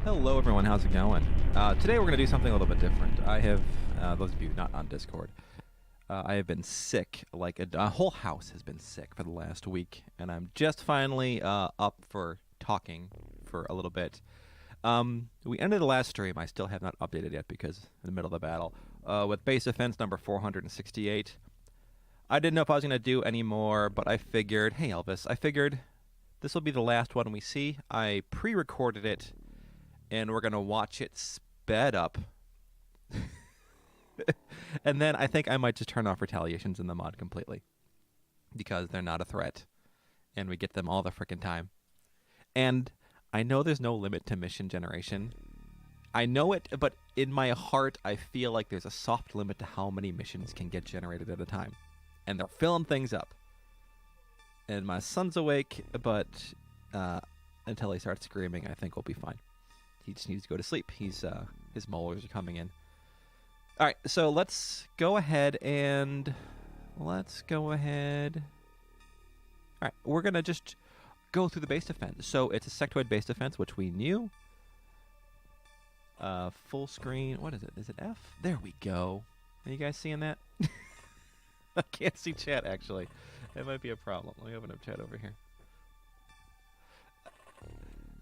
Hello everyone, how's it going? Today we're going to do something a little bit different. I have, those of you not on Discord, I have been sick, like a whole house has been sick for the last week, and I'm just finally up for talking for a little bit. We ended the last stream, I still have not updated yet because in the middle of the battle, with Baaaase Defense number 468. I didn't know if I was going to do any more, but I figured, hey Elvis, I figured this will be the last one we see. I pre-recorded it, and we're going to watch it sped up. And then I think I might just turn off retaliations in the mod completely, because they're not a threat, and we get them all the frickin' time. And I know there's no limit to mission generation. I know it, but in my heart, I feel like there's a soft limit to how many missions can get generated at a time. And they're filling things up. And my son's awake, but until he starts screaming, I think we'll be fine. He just needs to go to sleep. His molars are coming in. All right, so let's go ahead. All right, we're going to just go through the base defense. So it's a sectoid base defense, which we knew. Full screen. What is it? Is it F? There we go. Are you guys seeing that? I can't see chat, actually. That might be a problem. Let me open up chat over here.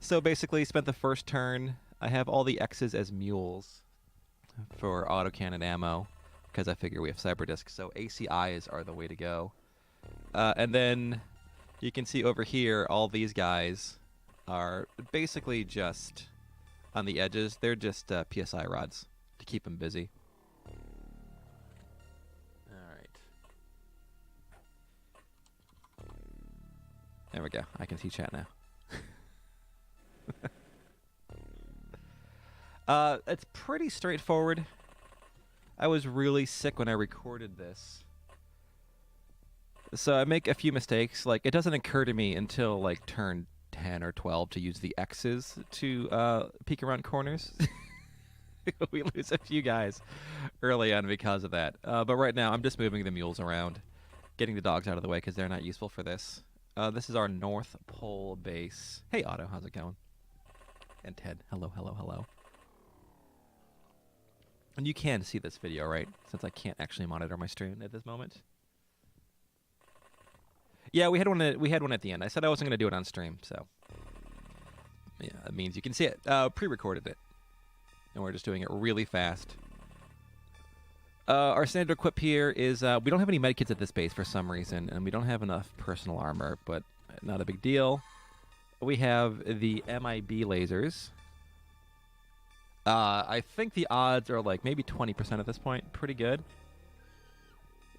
So basically, spent the first turn. I have all the X's as mules for autocannon ammo, because I figure we have cyber discs. So ACIs are the way to go. And then you can see over here, all these guys are basically just on the edges. They're just PSI rods to keep them busy. All right. There we go. I can see chat now. It's pretty straightforward. I was really sick when I recorded this, so I make a few mistakes. Like, it doesn't occur to me until like turn 10 or 12 to use the X's to peek around corners. We lose a few guys early on because of that. But right now, I'm just moving the mules around, getting the dogs out of the way because they're not useful for this. This is our North Pole base. Hey, Otto, how's it going? And Ted, hello, hello, hello. And you can see this video, right? Since I can't actually monitor my stream at this moment. Yeah, we had one at the end. I said I wasn't going to do it on stream, so yeah, that means you can see it. Pre-recorded it, and we're just doing it really fast. Our standard equip here is we don't have any medkits at this base for some reason, and we don't have enough personal armor, but not a big deal. We have the MIB lasers. I think the odds are like maybe 20% at this point. Pretty good.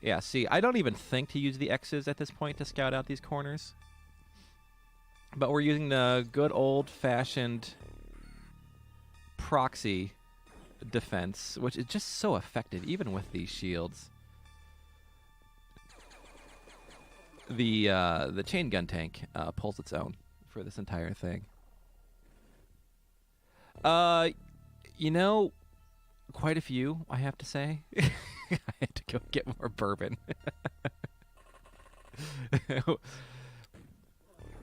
Yeah, see, I don't even think to use the X's at this point to scout out these corners. But we're using the good old-fashioned proxy defense, which is just so effective, even with these shields. The chain gun tank pulls its own for this entire thing. You know, quite a few, I have to say. I had to go get more bourbon.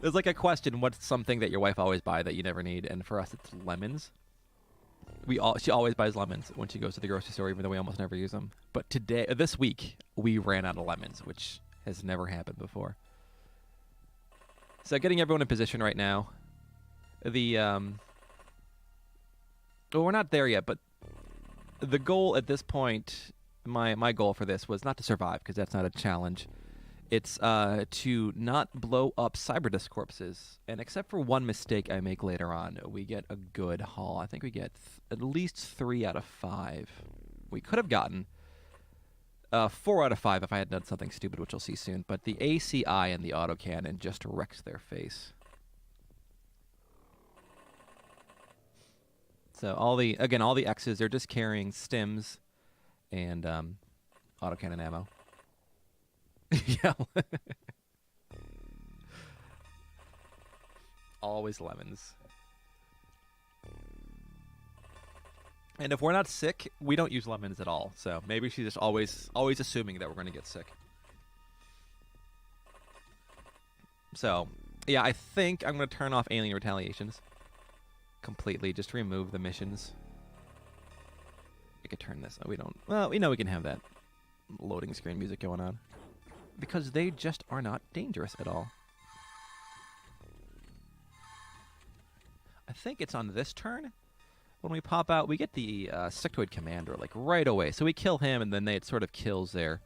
There's like a question, what's something that your wife always buy that you never need? And for us, it's lemons. She always buys lemons when she goes to the grocery store, even though we almost never use them. But this week, we ran out of lemons, which has never happened before. So getting everyone in position right now. Well, we're not there yet, but the goal at this point, my goal for this was not to survive, because that's not a challenge. It's to not blow up Cyberdisc corpses. And except for one mistake I make later on, we get a good haul. I think we get at least 3 out of 5. We could have gotten 4 out of 5 if I had done something stupid, which we'll see soon. But the ACI and the autocannon just wrecks their face. So all the X's, they're just carrying stims and autocannon ammo. Yeah. Always lemons. And if we're not sick, we don't use lemons at all. So maybe she's just always assuming that we're going to get sick. So, yeah, I think I'm going to turn off alien retaliations. completely. Just remove the missions. We could turn this. Oh, we don't. Well, we know we can have that loading screen music going on. Because they just are not dangerous at all. I think it's on this turn. When we pop out, we get the sectoid commander like right away. So we kill him, and then it sort of kills their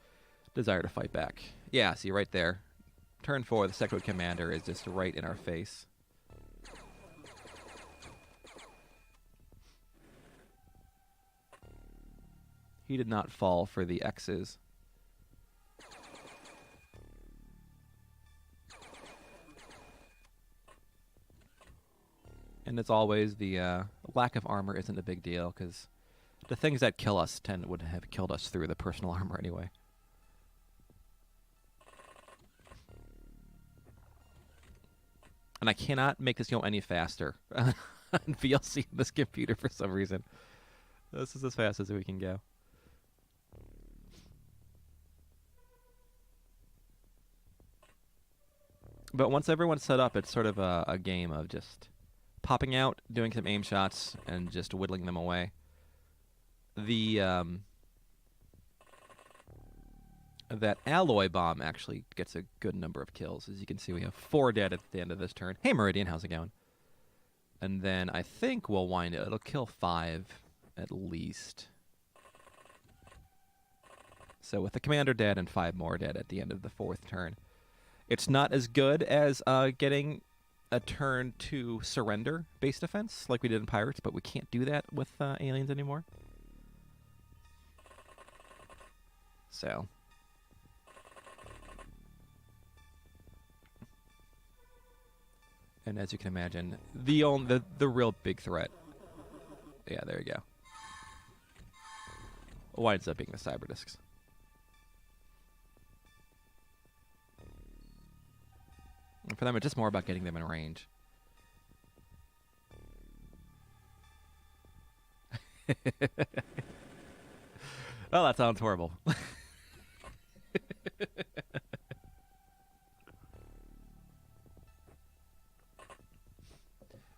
desire to fight back. Yeah, see right there. Turn 4, the sectoid commander is just right in our face. He did not fall for the X's. And as always, the lack of armor isn't a big deal, because the things that kill us would have killed us through the personal armor anyway. And I cannot make this go any faster on VLC in this computer for some reason. This is as fast as we can go. But once everyone's set up, it's sort of a game of just popping out, doing some aim shots, and just whittling them away. That alloy bomb actually gets a good number of kills. As you can see, we have 4 dead at the end of this turn. Hey, Meridian, how's it going? And then I think we'll wind it. It'll kill 5 at least. So with the commander dead and 5 more dead at the end of the 4th turn. It's not as good as getting a turn to surrender base defense like we did in Pirates, but we can't do that with aliens anymore. So... And as you can imagine, the real big threat. Yeah, there you go. Winds up being the cyber discs. And for them, it's just more about getting them in range. Oh, that sounds horrible.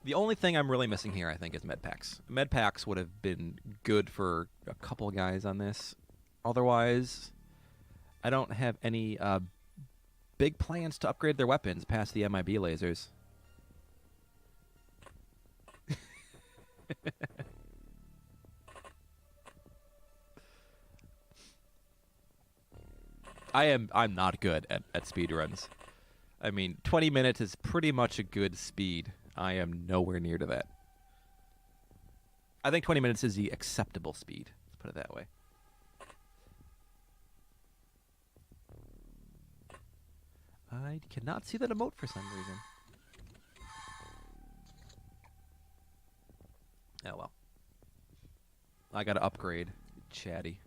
The only thing I'm really missing here, I think, is med packs. Med packs would have been good for a couple guys on this. Otherwise, I don't have any big plans to upgrade their weapons past the MIB lasers. I'm not good at speed runs. I mean, 20 minutes is pretty much a good speed. I am nowhere near to that. I think 20 minutes is the acceptable speed. Let's put it that way. I cannot see that emote for some reason. Oh well. I gotta upgrade. Chatty.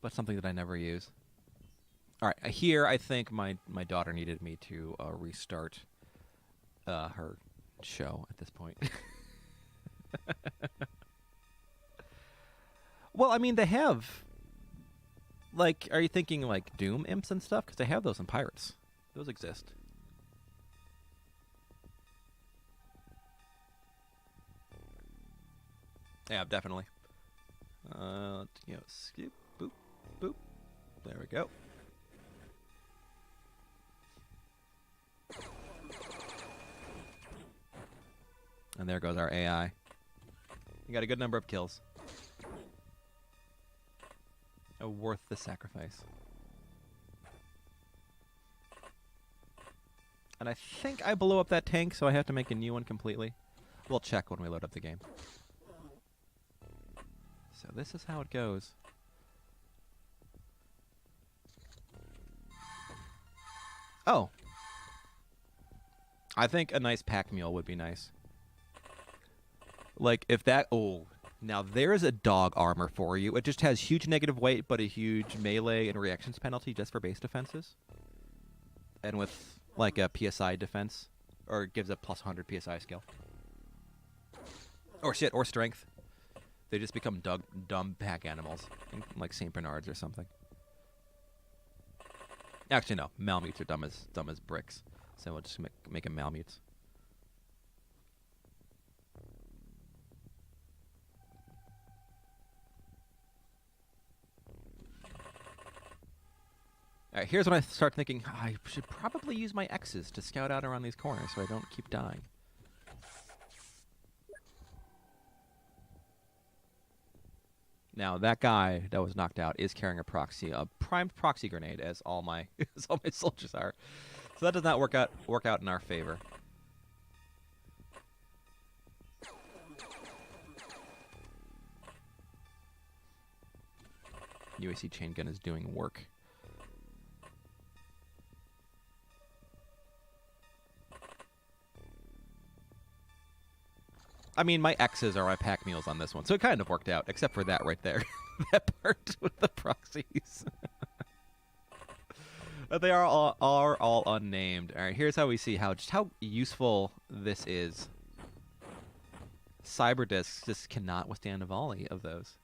But something that I never use. Alright, here I think my daughter needed me to restart her show at this point. Well, I mean, they have... Like, are you thinking, like, Doom imps and stuff? Because they have those in Pirates. Those exist. Yeah, definitely. Let's go. Skip, boop, boop. There we go. And there goes our AI. You got a good number of kills. Worth the sacrifice. And I think I blew up that tank, so I have to make a new one completely. We'll check when we load up the game. So this is how it goes. Oh. I think a nice pack mule would be nice. Like, if that... Oh, now there's a dog armor for you. It just has huge negative weight, but a huge melee and reactions penalty just for base defenses. And with, like, a PSI defense. Or it gives a plus 100 PSI skill. Or shit, or strength. They just become dumb pack animals. Like St. Bernards or something. Actually, no. Malmutes are dumb as bricks. So we'll just make them Malmutes. Alright, here's when I start thinking, I should probably use my X's to scout out around these corners so I don't keep dying. Now, that guy that was knocked out is carrying a primed proxy grenade, as all my soldiers are. So that does not work out in our favor. UAC chain gun is doing work. I mean, my X's are my pack mules on this one, so it kind of worked out, except for that right there. That part with the proxies. But they are all unnamed. All right, here's how we see how useful this is. Cyber discs just cannot withstand a volley of those.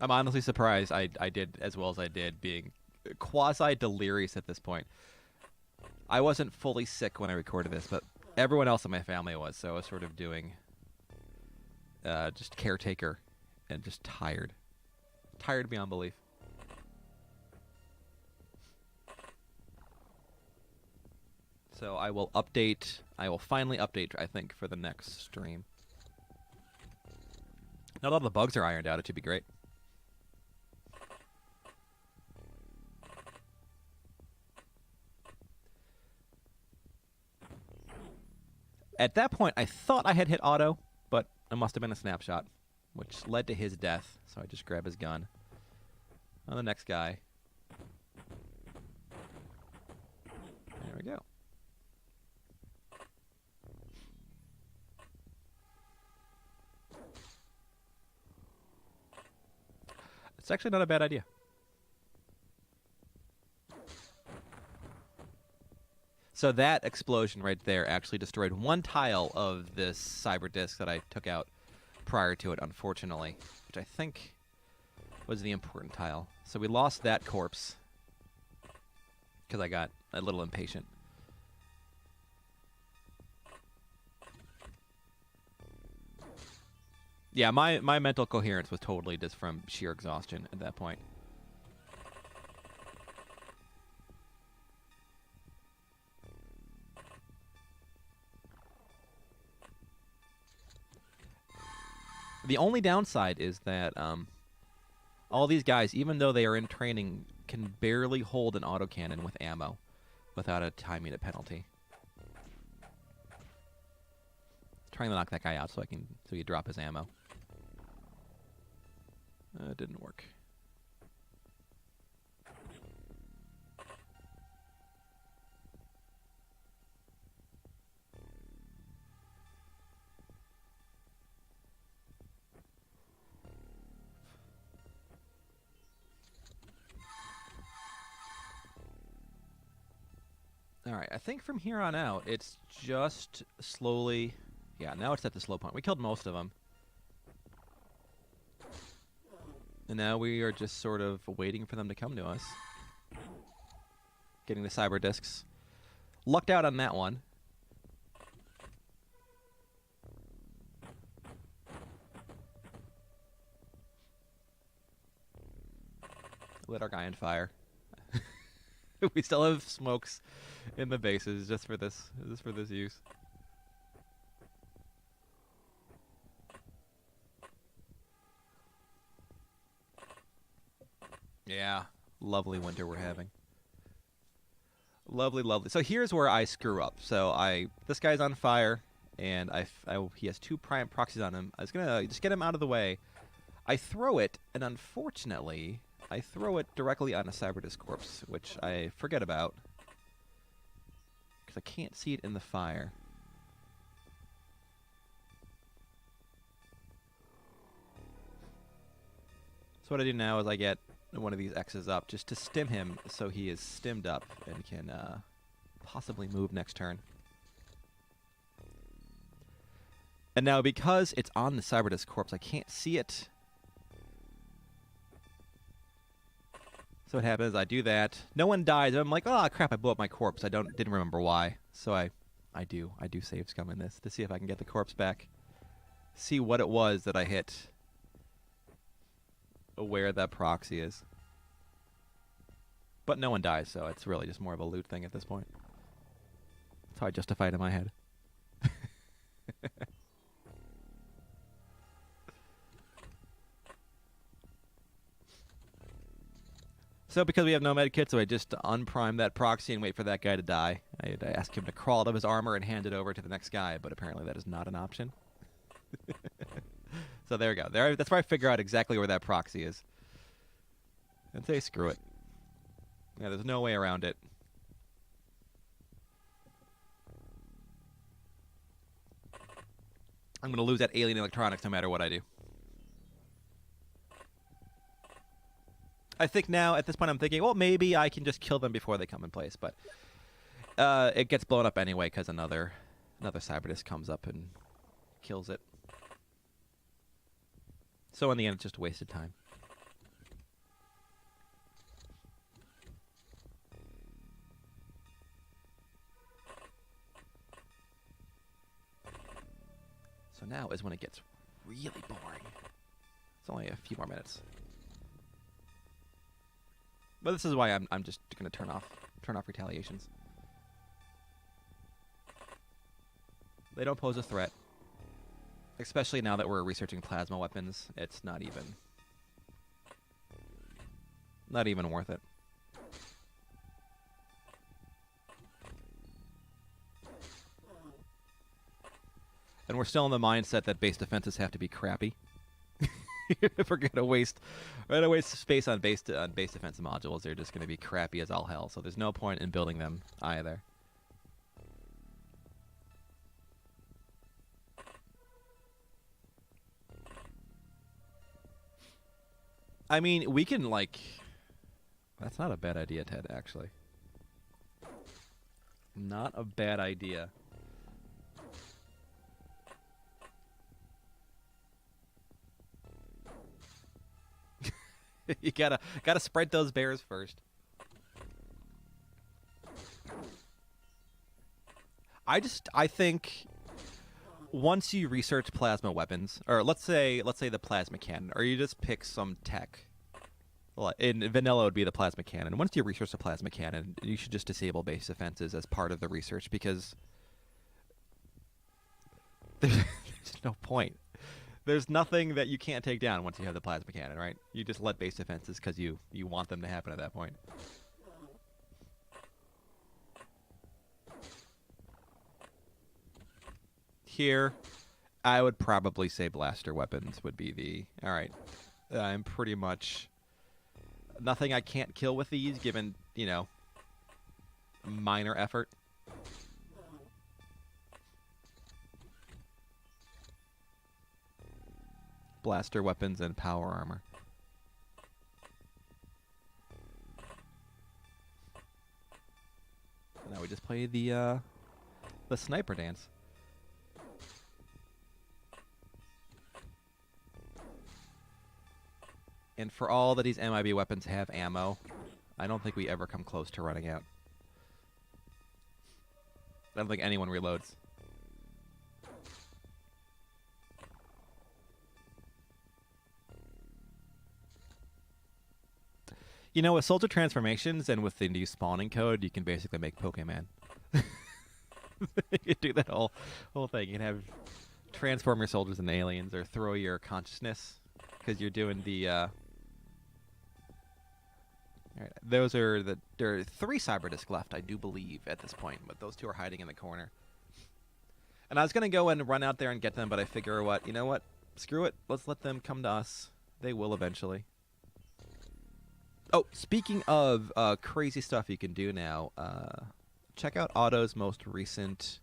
I'm honestly surprised I did as well as I did, being quasi-delirious at this point. I wasn't fully sick when I recorded this, but everyone else in my family was, so I was sort of doing just caretaker and just tired. Tired beyond belief. So I will finally update, I think, for the next stream. Now that all the bugs are ironed out, it should be great. At that point, I thought I had hit auto, but it must have been a snapshot, which led to his death. So I just grab his gun. On the next guy. There we go. It's actually not a bad idea. So that explosion right there actually destroyed one tile of this cyber disc that I took out prior to it, unfortunately, which I think was the important tile. So we lost that corpse because I got a little impatient. Yeah, my mental coherence was totally just from sheer exhaustion at that point. The only downside is that all these guys, even though they are in training, can barely hold an autocannon with ammo without a time unit penalty. Trying to knock that guy out so he drop his ammo. It didn't work. Alright, I think from here on out, it's just slowly... Yeah, now it's at the slow point. We killed most of them. And now we are just sort of waiting for them to come to us. Getting the cyber discs. Lucked out on that one. Lit our guy on fire. We still have smokes in the bases just for this use. Yeah, lovely winter we're having. Lovely, lovely. So here's where I screw up. So this guy's on fire, and he has two prime proxies on him. I was gonna just get him out of the way. I throw it, and unfortunately, I throw it directly on a Cyberdisc corpse, which I forget about because I can't see it in the fire. So what I do now is I get one of these X's up just to stim him so he is stimmed up and can possibly move next turn. And now because it's on the Cyberdisc corpse, I can't see it. So what happens, I do that. No one dies. I'm like, oh crap, I blew up my corpse. Didn't remember why. So I do save scum in this to see if I can get the corpse back. See what it was that I hit. Where that proxy is. But no one dies, so it's really just more of a loot thing at this point. That's how I justify it in my head. So because we have no medkit, so I just unprime that proxy and wait for that guy to die. I ask him to crawl out of his armor and hand it over to the next guy, but apparently that is not an option. So there we go. That's where I figure out exactly where that proxy is. And say, screw it. Yeah, there's no way around it. I'm going to lose that alien electronics no matter what I do. I think now, at this point, I'm thinking, well, maybe I can just kill them before they come in place. But it gets blown up anyway because another Cyberdisc comes up and kills it. So in the end, it's just wasted time. So now is when it gets really boring. It's only a few more minutes. But this is why I'm just gonna turn off retaliations. They don't pose a threat. Especially now that we're researching plasma weapons, it's not even worth it. And we're still in the mindset that base defenses have to be crappy. If we're gonna waste space on base defense modules, they're just gonna be crappy as all hell. So there's no point in building them either. I mean, we can that's not a bad idea, Ted, actually. Not a bad idea. You gotta spread those bears first. I think once you research plasma weapons, or let's say the plasma cannon, or you just pick some tech. In vanilla, it would be the plasma cannon. Once you research the plasma cannon, you should just disable base defenses as part of the research because there's no point. There's nothing that you can't take down once you have the plasma cannon, right? You just let base defenses because you want them to happen at that point. Here, I would probably say blaster weapons would be the... Alright, I'm pretty much... Nothing I can't kill with these, given, minor effort. Blaster weapons and power armor. So now we just play the sniper dance. And for all that these MIB weapons have ammo, I don't think we ever come close to running out. I don't think anyone reloads. With soldier transformations and with the new spawning code, you can basically make Pokemon. You can do that whole thing. You can have transform your soldiers into aliens or throw your consciousness because you're doing the... All right, there are 3 Cyberdisc left, I do believe, at this point, but those 2 are hiding in the corner. And I was going to go and run out there and get them, but I figure, you know what? Screw it. Let's let them come to us. They will eventually. Oh, speaking of crazy stuff you can do now, check out Otto's most recent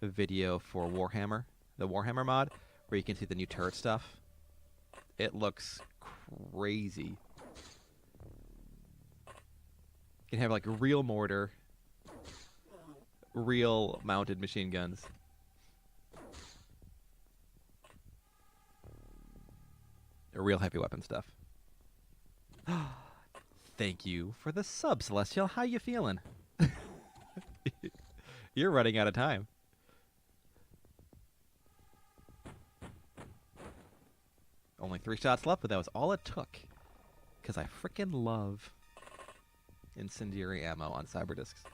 video for Warhammer, the Warhammer mod, where you can see the new turret stuff. It looks crazy. You can have like real mortar, real mounted machine guns. real heavy weapon stuff. Thank you for the sub, Celestial. How you feeling? You're running out of time. Only 3 shots left, but that was all it took. Because I freaking love incendiary ammo on cyber discs.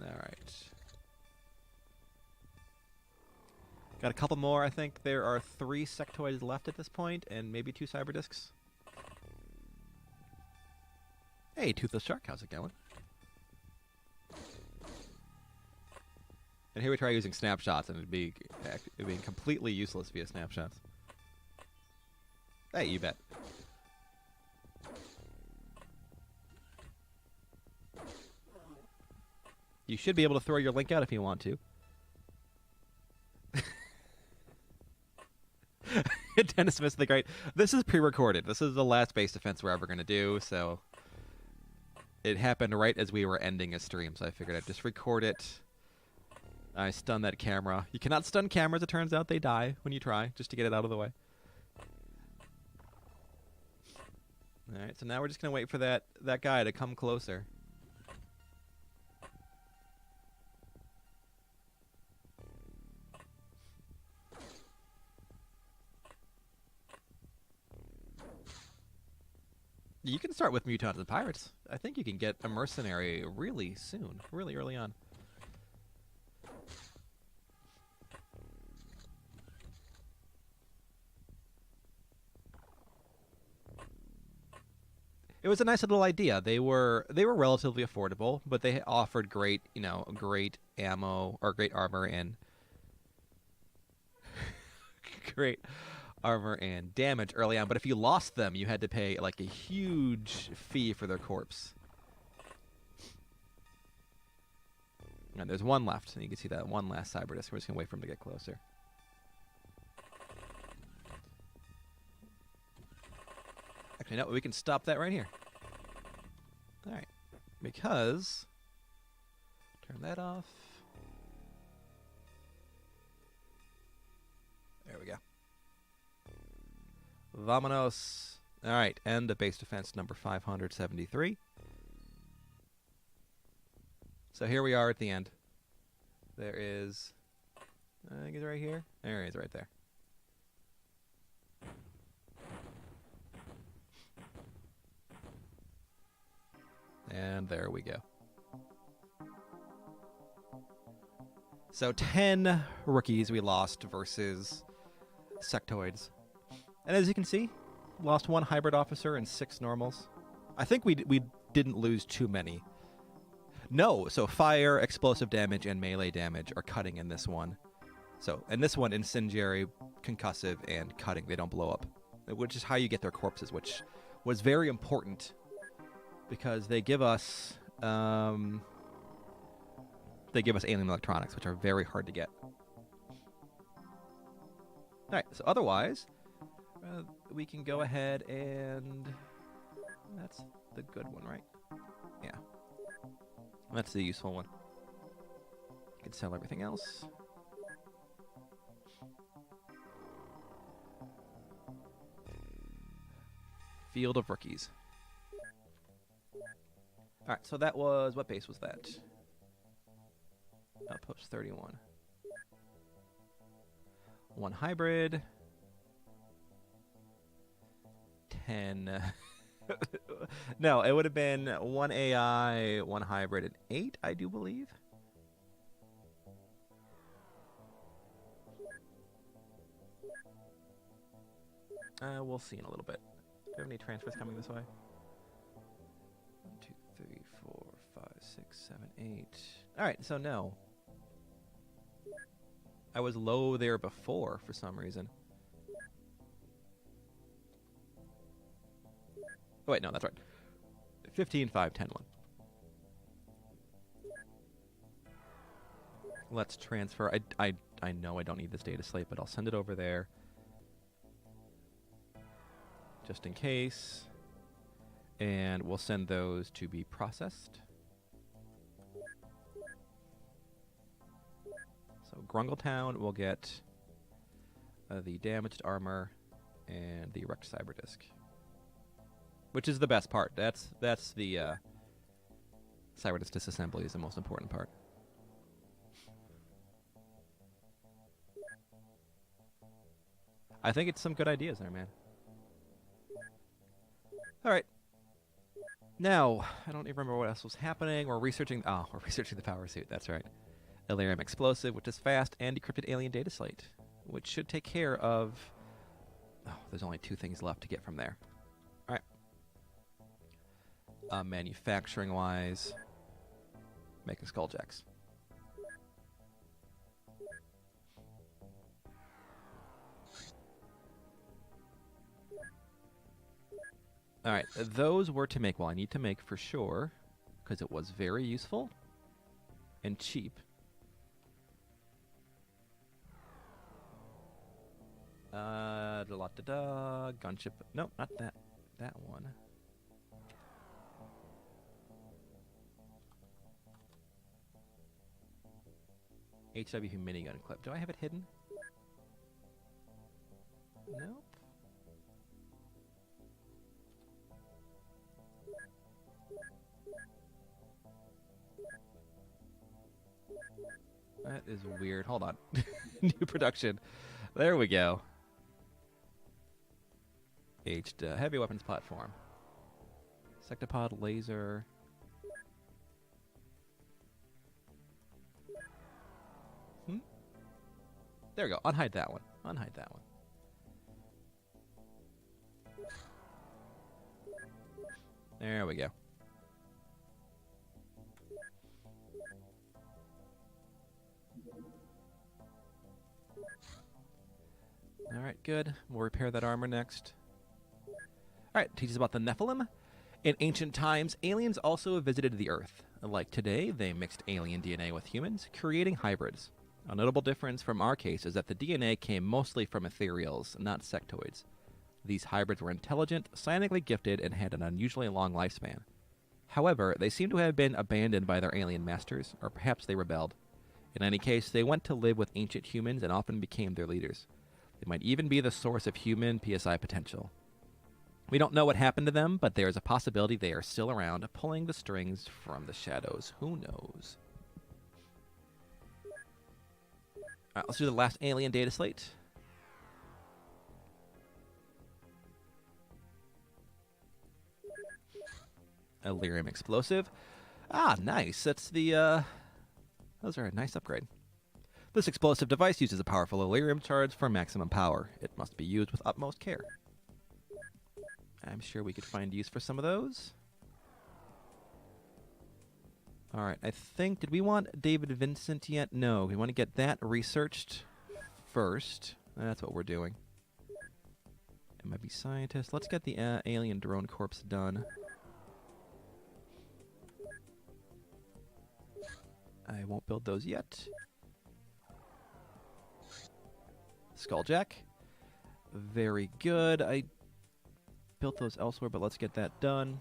Alright. Got a couple more. I think there are 3 sectoids left at this point, and maybe 2 cyber discs. Hey, Toothless Shark, how's it going? And here we try using snapshots, and it'd be completely useless via snapshots. Hey, you bet. You should be able to throw your link out if you want to. Dennis Smith the Great. This is pre-recorded. This is the last base defense we're ever going to do, so it happened right as we were ending a stream, so I figured I'd just record it. I stunned that camera. You cannot stun cameras, it turns out. They die when you try, just to get it out of the way. Alright, so now we're just going to wait for that guy to come closer. You can start with Mutants and Pirates. I think you can get a mercenary really soon, really early on. It was a nice little idea. They were relatively affordable, but they offered great, great ammo or great armor and great armor and damage early on, but if you lost them, you had to pay like a huge fee for their corpse. And there's one left, and you can see that one last cyber disc. We're just gonna wait for him to get closer. Actually, no, we can stop that right here. All right, because turn that off. There we go. Vamonos. All right, end of base defense number 573. So here we are at the end. There is, I think it's right here. There he is, right there. And there we go. So 10 rookies we lost versus sectoids. And as you can see, lost 1 hybrid officer and 6 normals. I think we didn't lose too many. No, so fire, explosive damage, and melee damage are cutting in this one. So, in this one, incendiary, concussive, and cutting. They don't blow up. Which is how you get their corpses, which was very important. Because they give us alien electronics, which are very hard to get. Alright, so otherwise, we can go ahead and... That's the good one, right? Yeah. That's the useful one. You can sell everything else. Field of Rookies. Alright, so that was... What base was that? Outpost 31. 1 hybrid. 10... No, it would have been 1 AI, 1 hybrid, and 8, I do believe. We'll see in a little bit. Do you have any transfers coming this way? 1, 2, 3, 4, 5, 6, 7, 8. Alright, so no. I was low there before for some reason. Oh, wait, no, that's right. 15, 5, 10, 1. Let's transfer. I know I don't need this data slate, but I'll send it over there. Just in case. And we'll send those to be processed. So Grungletown will get the damaged armor and the wrecked cyber disk, which is the best part. That's the cyber disk disassembly is the most important part. I think it's some good ideas there, man. All right. Now, I don't even remember what else was happening. We're researching the power suit. That's right. Elerium explosive, which is fast, and decrypted alien data slate, which should take care of... Oh, there's only 2 things left to get from there. All right. Manufacturing-wise, making skulljacks. All right, those were to make. Well, I need to make for sure, because it was very useful and cheap. Gunship. No, not that. That one. HWP minigun clip. Do I have it hidden? Nope. That is weird. Hold on. New production. There we go. Aged heavy weapons platform. Sectopod laser. There we go. Unhide that one. Unhide that one. There we go. Alright, good. We'll repair that armor next. Alright, teaches about the Nephilim. In ancient times, aliens also visited the Earth. Like today, they mixed alien DNA with humans, creating hybrids. A notable difference from our case is that the DNA came mostly from ethereals, not sectoids. These hybrids were intelligent, psionically gifted, and had an unusually long lifespan. However, they seem to have been abandoned by their alien masters, or perhaps they rebelled. In any case, they went to live with ancient humans and often became their leaders. They might even be the source of human PSI potential. We don't know what happened to them, but there is a possibility they are still around, pulling the strings from the shadows. Who knows? Alright, let's do the last alien data slate. Elerium explosive. Ah, nice. That's the, those are a nice upgrade. This explosive device uses a powerful Elerium charge for maximum power. It must be used with utmost care. I'm sure we could find use for some of those. Alright, I think... Did we want David Vincent yet? No, we want to get that researched first. That's what we're doing. MIB scientist. Let's get the alien drone corpse done. I won't build those yet. Skulljack. Very good. I built those elsewhere, but let's get that done.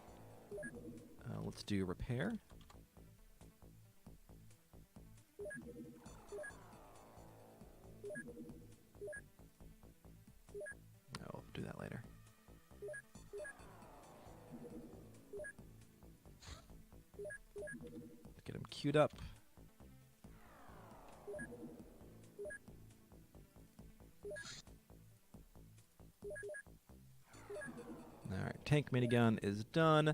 Let's do repair. I'll do that later. Let's get him queued up. Alright, tank minigun is done.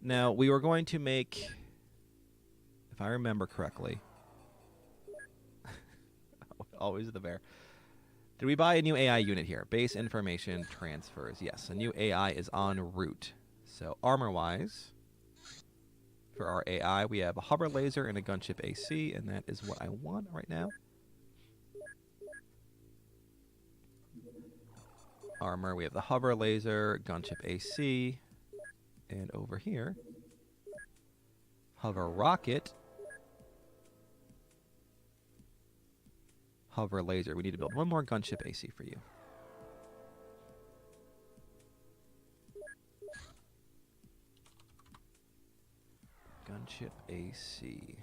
Now, we were going to make, if I remember correctly, always the bear. Did we buy a new AI unit here? Base information transfers. Yes, a new AI is en route. So, armor-wise, for our AI, we have a hover laser and a gunship AC, and that is what I want right now. Armor, we have the hover laser, gunship AC, and over here, hover rocket, hover laser. We need to build one more gunship AC for you. Gunship AC.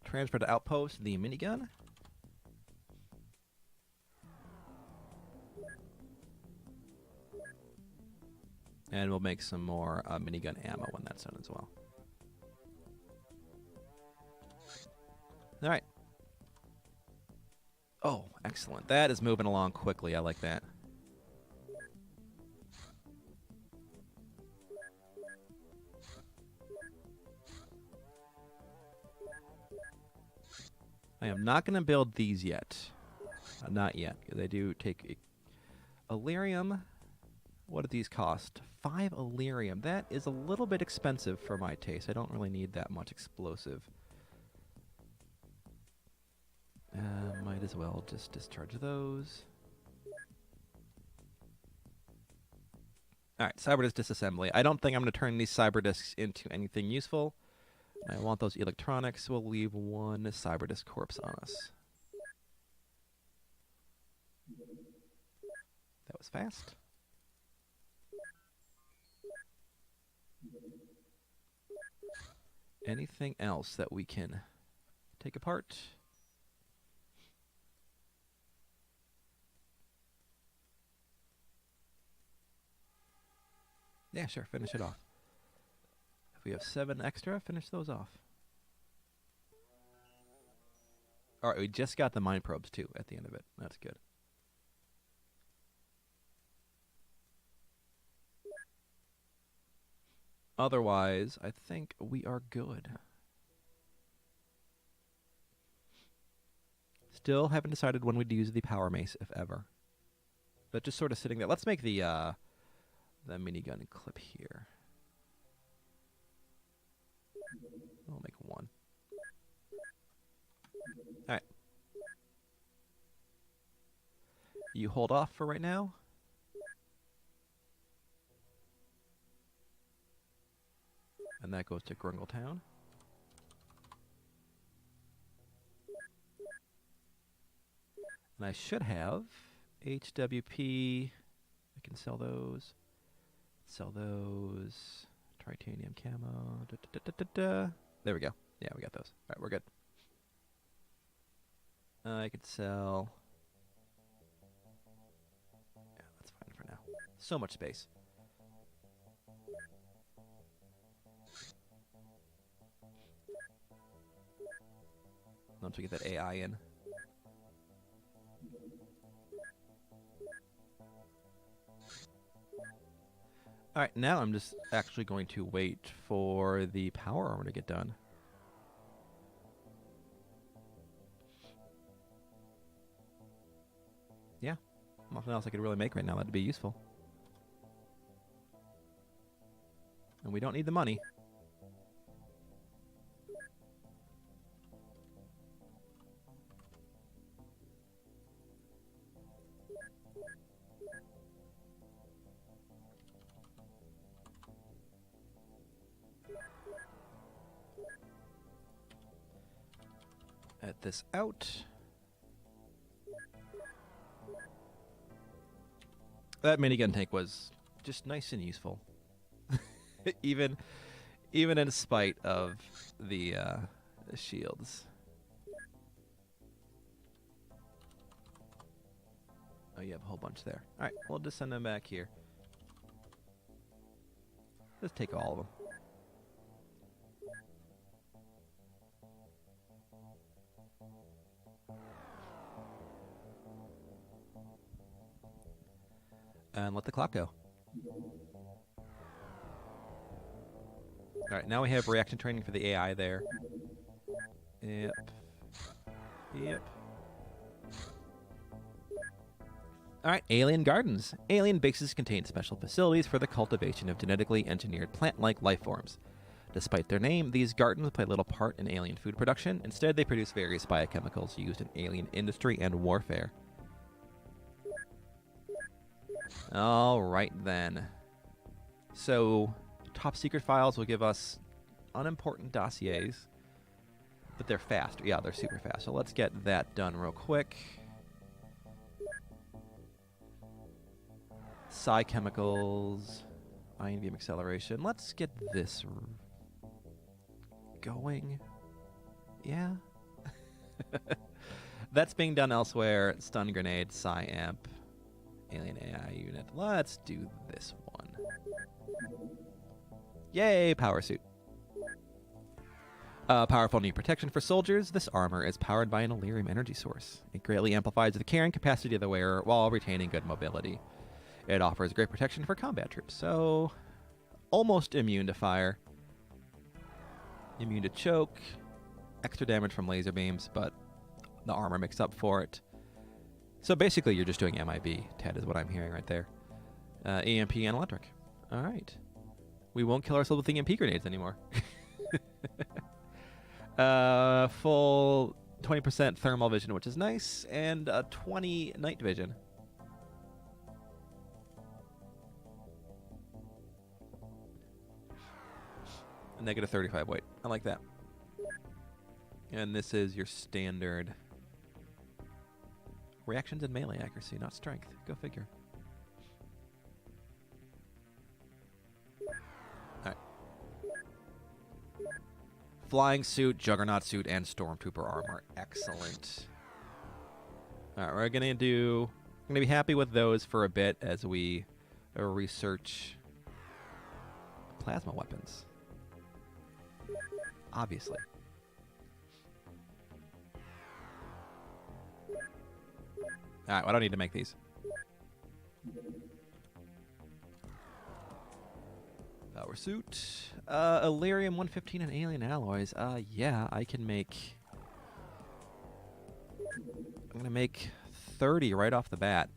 Transfer to outpost the minigun. And we'll make some more minigun ammo when that's done as well. All right. Oh, excellent. That is moving along quickly. I like that. I am not going to build these yet. Not yet. They do take Illyrium. What do these cost? 5 Illyrium. That is a little bit expensive for my taste. I don't really need that much explosive. Might as well just discharge those. Alright, cyber disk disassembly. I don't think I'm going to turn these cyber disks into anything useful. I want those electronics. We'll leave 1 cyber disk corpse on us. That was fast. Anything else that we can take apart? Yeah, sure. Finish it off. If we have 7 extra, finish those off. All right, we just got the mine probes, too, at the end of it. That's good. Otherwise, I think we are good. Still haven't decided when we'd use the power mace, if ever. But just sort of sitting there. Let's make the minigun clip here. We'll make 1. All right. You hold off for right now. And that goes to Grungletown. And I should have HWP. I can sell those. Sell those. Titanium camo. There we go. Yeah, we got those. All right, we're good. I could sell. Yeah, that's fine for now. So much space. Once we get that AI in. Alright, now I'm just actually going to wait for the power armor to get done. Yeah, nothing else I could really make right now that'd be useful. And we don't need the money. At this out. That minigun tank was just nice and useful. even in spite of the shields. Oh, you have a whole bunch there. Alright, we'll just send them back here. Just take all of them. And let the clock go. Alright, now we have reaction training for the AI there. Yep. Yep. Alright, alien gardens. Alien bases contain special facilities for the cultivation of genetically engineered plant-like life forms. Despite their name, these gardens play little part in alien food production. Instead, they produce various biochemicals used in alien industry and warfare. Alright then. So, top secret files will give us unimportant dossiers, but they're fast. Yeah, they're super fast. So let's get that done real quick. Psi chemicals, ion beam acceleration. Let's get this going. Yeah, That's being done elsewhere. Stun grenade, Psi amp, alien AI unit. Let's do this one. Yay, power suit. Powerful knee protection for soldiers. This armor is powered by an Illyrium energy source. It greatly amplifies the carrying capacity of the wearer while retaining good mobility. It offers great protection for combat troops, so almost immune to fire. Immune to choke. Extra damage from laser beams, but the armor makes up for it. So basically you're just doing MIB, Ted, is what I'm hearing right there. EMP and electric. All right. We won't kill ourselves with EMP grenades anymore. Full 20% thermal vision, which is nice, and 20 night vision. A negative 35 weight. I like that. And this is your standard reactions and melee accuracy, not strength. Go figure. Alright. Flying suit, juggernaut suit, and stormtrooper armor. Excellent. Alright, we're gonna be happy with those for a bit as we research plasma weapons. Obviously. Alright, well, I don't need to make these. Power suit. Illyrium 115 and alien alloys. Yeah, I can make... I'm gonna make 30 right off the bat.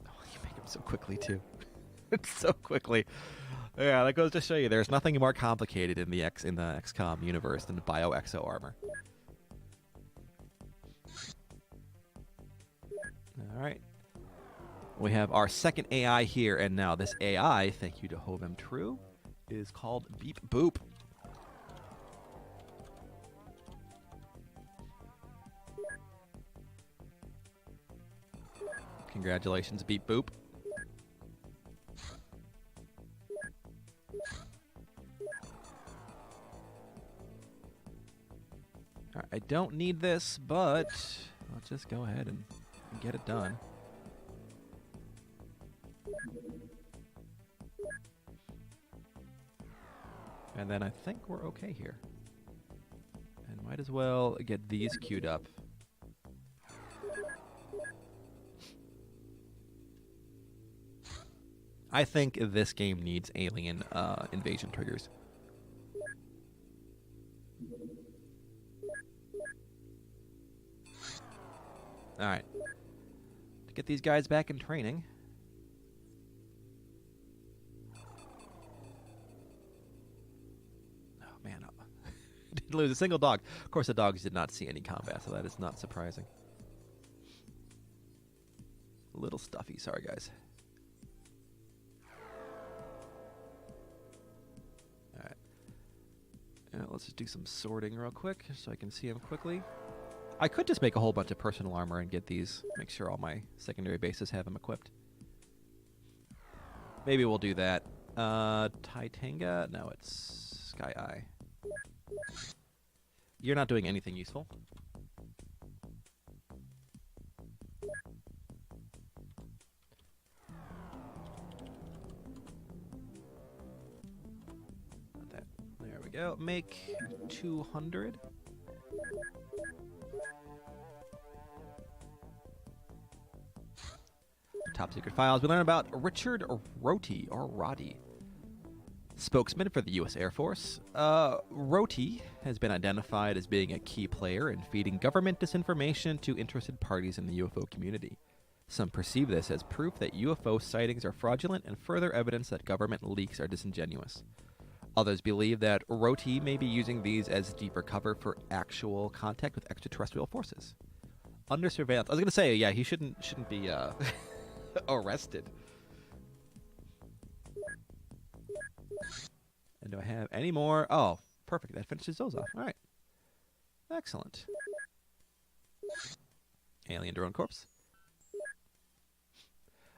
Oh, you make them so quickly, too. So quickly. Yeah, that goes to show you there's nothing more complicated in the XCOM universe than bio-exo armor. Alright. We have our second AI here, and now this AI, thank you to Hovem True, is called Beep Boop. Congratulations, Beep Boop. Alright, I don't need this, but let's just go ahead and get it done. And then I think we're okay here. And might as well get these queued up. I think this game needs alien invasion triggers. Alright. To get these guys back in training. Oh, man. Didn't lose a single dog. Of course, the dogs did not see any combat, so that is not surprising. A little stuffy. Sorry, guys. Alright. Let's just do some sorting real quick so I can see them quickly. I could just make a whole bunch of personal armor and get these. Make sure all my secondary bases have them equipped. Maybe we'll do that. Titanga? No, it's Sky Eye. You're not doing anything useful. Not that. There we go. Make 200. Top secret files. We learn about Richard Roti, or Roddy, spokesman for the U.S. Air Force. Roti has been identified as being a key player in feeding government disinformation to interested parties in the UFO community. Some perceive this as proof that UFO sightings are fraudulent and further evidence that government leaks are disingenuous. Others believe that Roti may be using these as deeper cover for actual contact with extraterrestrial forces. Under surveillance. I was going to say, yeah, he shouldn't be arrested. And do I have any more? Oh, perfect. That finishes those off. All right. Excellent. Alien drone corpse.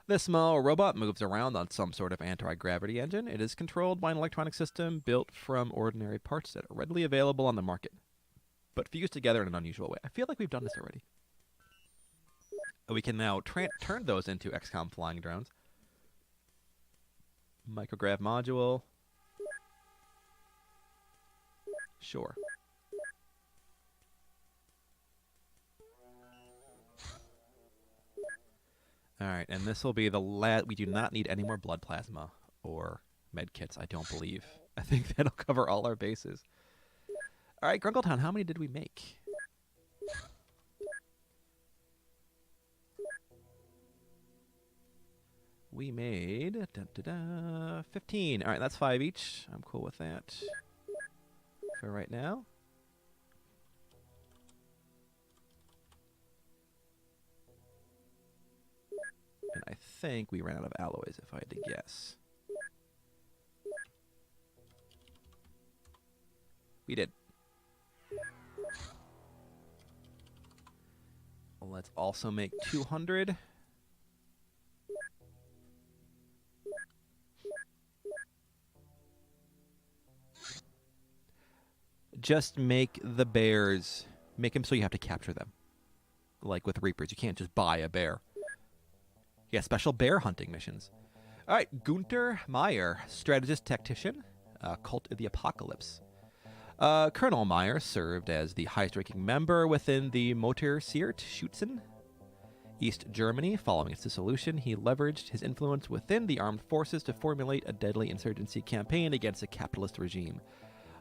This small robot moves around on some sort of anti-gravity engine. It is controlled by an electronic system built from ordinary parts that are readily available on the market. but fused together in an unusual way. I feel like we've done this already. We can now turn those into XCOM flying drones. Micrograv module. Sure. Alright, and this will be the last. We do not need any more blood plasma or med kits, I don't believe. I think that'll cover all our bases. Alright, Grungletown, how many did we make? We made 15. Alright, that's 5 each. I'm cool with that for right now. And I think we ran out of alloys, if I had to guess. We did. Let's also make 200. Just make the bears, make them so you have to capture them. Like with Reapers, you can't just buy a bear. Yeah, special bear hunting missions. All right, Gunter Meyer, strategist tactician, Cult of the Apocalypse. Colonel Meyer served as the highest-ranking member within the Motorsiert Schützen, East Germany. Following its dissolution, he leveraged his influence within the armed forces to formulate a deadly insurgency campaign against the capitalist regime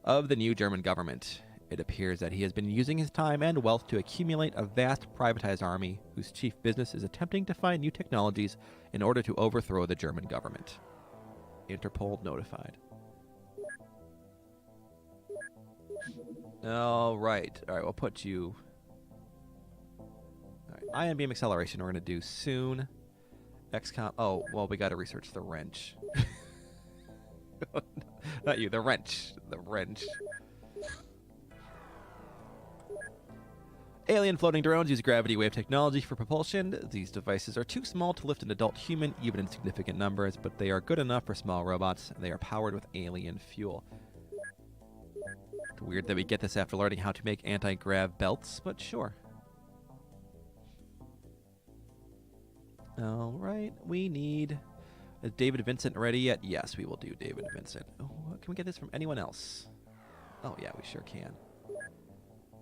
of the new German government. It appears that he has been using his time and wealth to accumulate a vast privatized army whose chief business is attempting to find new technologies in order to overthrow the German government. Interpol notified. All right, we'll put you... All right, ion beam acceleration we're going to do soon. XCOM... Oh, well, we got to research the wrench. Not you, the wrench. The wrench. Alien floating drones use gravity wave technology for propulsion. These devices are too small to lift an adult human, even in significant numbers, but they are good enough for small robots. They are powered with alien fuel. It's weird that we get this after learning how to make anti-grav belts, but sure. All right, we need... Is David Vincent ready yet? Yes, we will do David Vincent. Oh, can we get this from anyone else? Oh, yeah, we sure can.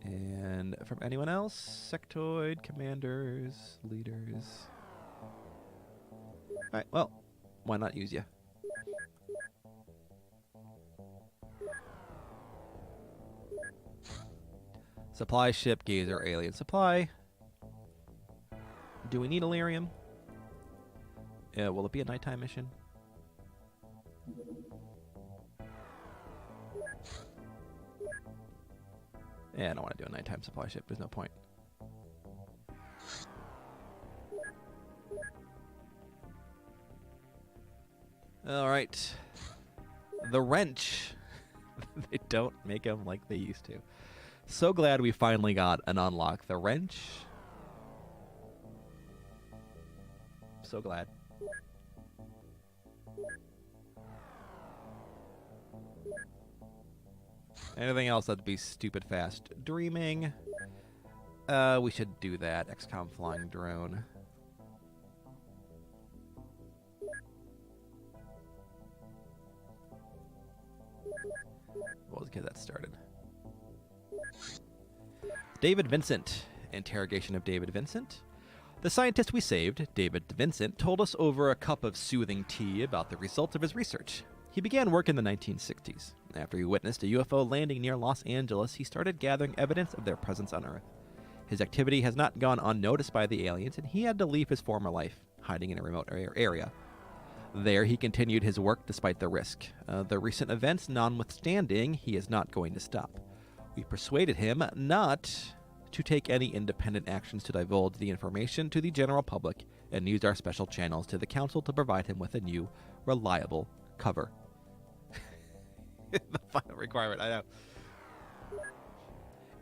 And from anyone else? Sectoid, commanders, leaders. Alright, well, why not use you? Supply ship, gazer, alien supply. Do we need Illyrium? Will it be a nighttime mission? Yeah, I don't want to do a nighttime supply ship. There's no point. All right. The wrench. They don't make them like they used to. So glad we finally got an unlock. The wrench. So glad. Anything else that'd be stupid fast? Dreaming. We should do that. XCOM flying drone. Well, let's get that started. David Vincent. Interrogation of David Vincent. The scientist we saved, David Vincent, told us over a cup of soothing tea about the results of his research. He began work in the 1960s. After he witnessed a UFO landing near Los Angeles, he started gathering evidence of their presence on Earth. His activity has not gone unnoticed by the aliens, and he had to leave his former life, hiding in a remote area. There, he continued his work despite the risk. The recent events notwithstanding, he is not going to stop. We persuaded him not to take any independent actions to divulge the information to the general public and used our special channels to the council to provide him with a new, reliable cover. The final requirement, I know.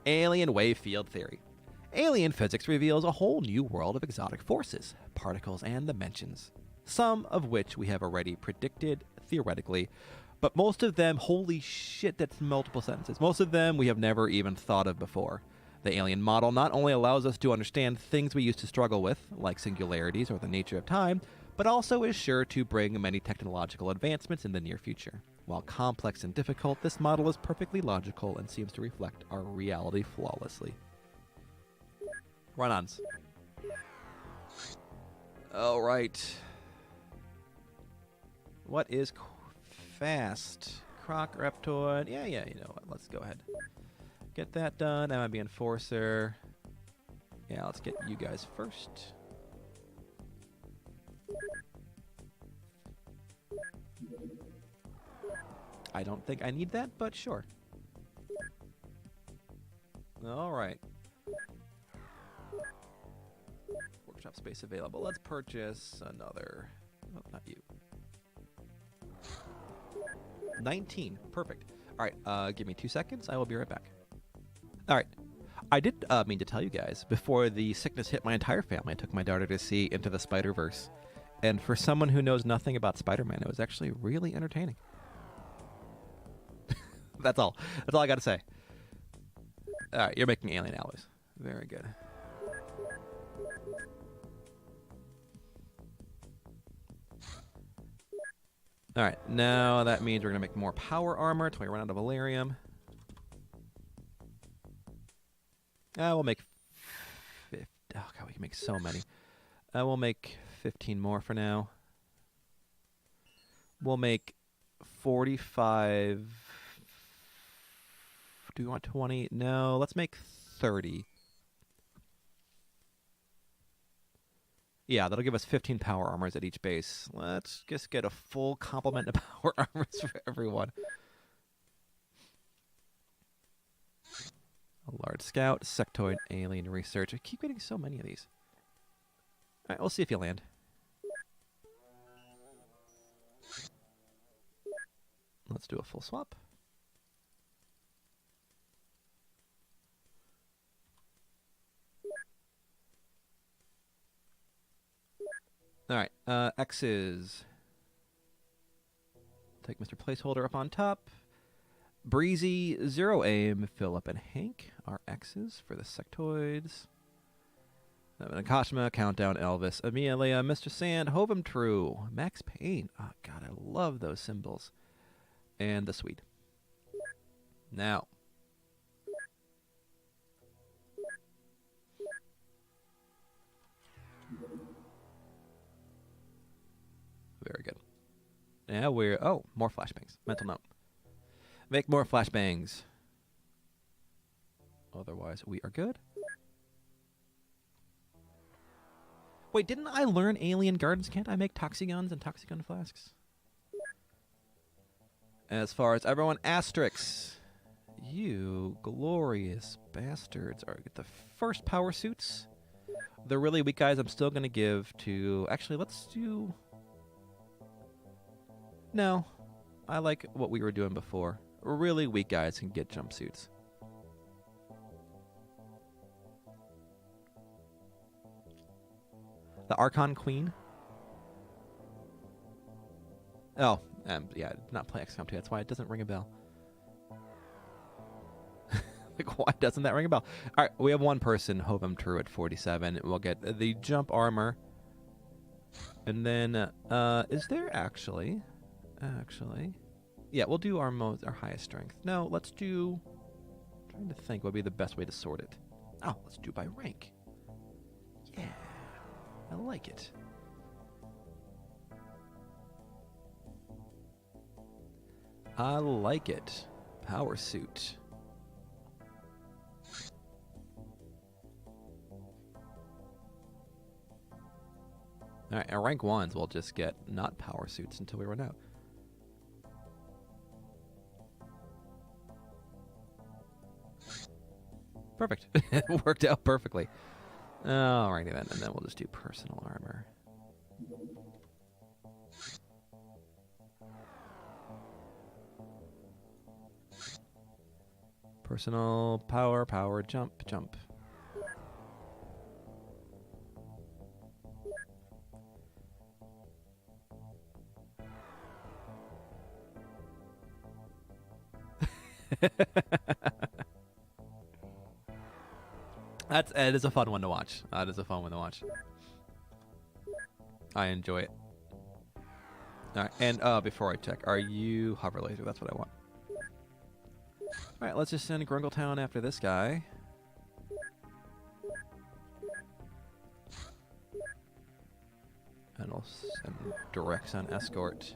Alien wave field theory. Alien physics reveals a whole new world of exotic forces, particles, and dimensions, some of which we have already predicted theoretically, But most of them, holy shit, that's multiple sentences. Most of them we have never even thought of before. The alien model not only allows us to understand things we used to struggle with, like singularities or the nature of time, but also is sure to bring many technological advancements in the near future. While complex and difficult, this model is perfectly logical and seems to reflect our reality flawlessly. Run-ons. All right. What is fast? Croc, Reptoid. Yeah, you know what? Let's go ahead. Get that done. MIB Enforcer. Yeah, let's get you guys first. I don't think I need that, but sure. All right. Workshop space available. Let's purchase another. Oh, not you. 19. Perfect. All right. Give me 2 seconds. I will be right back. All right. I did mean to tell you guys, before the sickness hit my entire family, I took my daughter to see Into the Spider-Verse. And for someone who knows nothing about Spider-Man, it was actually really entertaining. That's all. That's all I got to say. All right, you're making alien alloys. Very good. All right, now that means we're going to make more power armor until we run out of Valerium. We'll make... Oh, God, we can make so many. We'll make 15 more for now. We'll make 45... Do we want 20? No, let's make 30. Yeah, that'll give us 15 power armors at each base. Let's just get a full complement of power armors for everyone. A large scout, sectoid, alien research. I keep getting so many of these. All right, we'll see if you land. Let's do a full swap. All right, X's. Take Mr. Placeholder up on top. Breezy, Zero Aim, Philip, and Hank are X's for the sectoids. Nakashima, Countdown, Elvis, Amelia, Mr. Sand, Hovem True, Max Payne. Oh, God, I love those symbols. And the Swede. Now. Very good. Now we're... Oh, more flashbangs. Mental note. Make more flashbangs. Otherwise, we are good. Wait, didn't I learn Alien Gardens? Can't I make Toxiguns and Toxigun flasks? As far as everyone, asterisks. You glorious bastards are the first power suits. The really weak guys I'm still going to give to... Actually, let's do... No. I like what we were doing before. Really weak guys can get jumpsuits. The Archon Queen. Oh, yeah, not play XCOM 2. That's why it doesn't ring a bell. Like, why doesn't that ring a bell? All right, we have one person, Hovem True, at 47. We'll get the jump armor. And then, is there actually... Yeah, we'll do our highest strength. No, let's do... I'm trying to think what would be the best way to sort it. Oh, let's do by rank. Yeah, I like it. I like it. Power suit. All right, our rank 1s will just get not power suits until we run out. Perfect. It worked out perfectly. Alrighty then, and then we'll just do personal armor. Personal power, jump. It is a fun one to watch. It is a fun one to watch. I enjoy it. All right, and before I check, are you hover laser? That's what I want. All right, let's just send Grungletown after this guy. And I'll send directs on escort.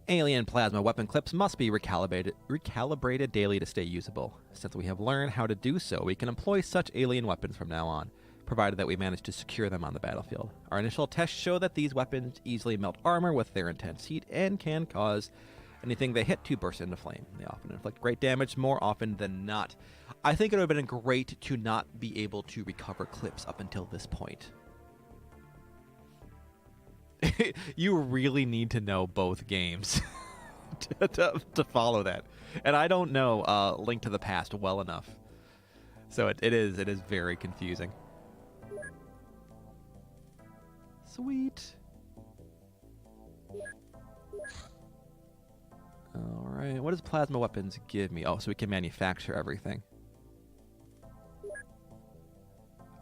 Alien plasma weapon clips must be recalibrated daily to stay usable. Since we have learned how to do so, we can employ such alien weapons from now on, provided that we manage to secure them on the battlefield. Our initial tests show that these weapons easily melt armor with their intense heat and can cause anything they hit to burst into flame. They often inflict great damage more often than not. I think it would have been great to not be able to recover clips up until this point. You really need to know both games to follow that. And I don't know Link to the Past well enough. So it is very confusing. Sweet. Alright, what does plasma weapons give me? Oh, so we can manufacture everything.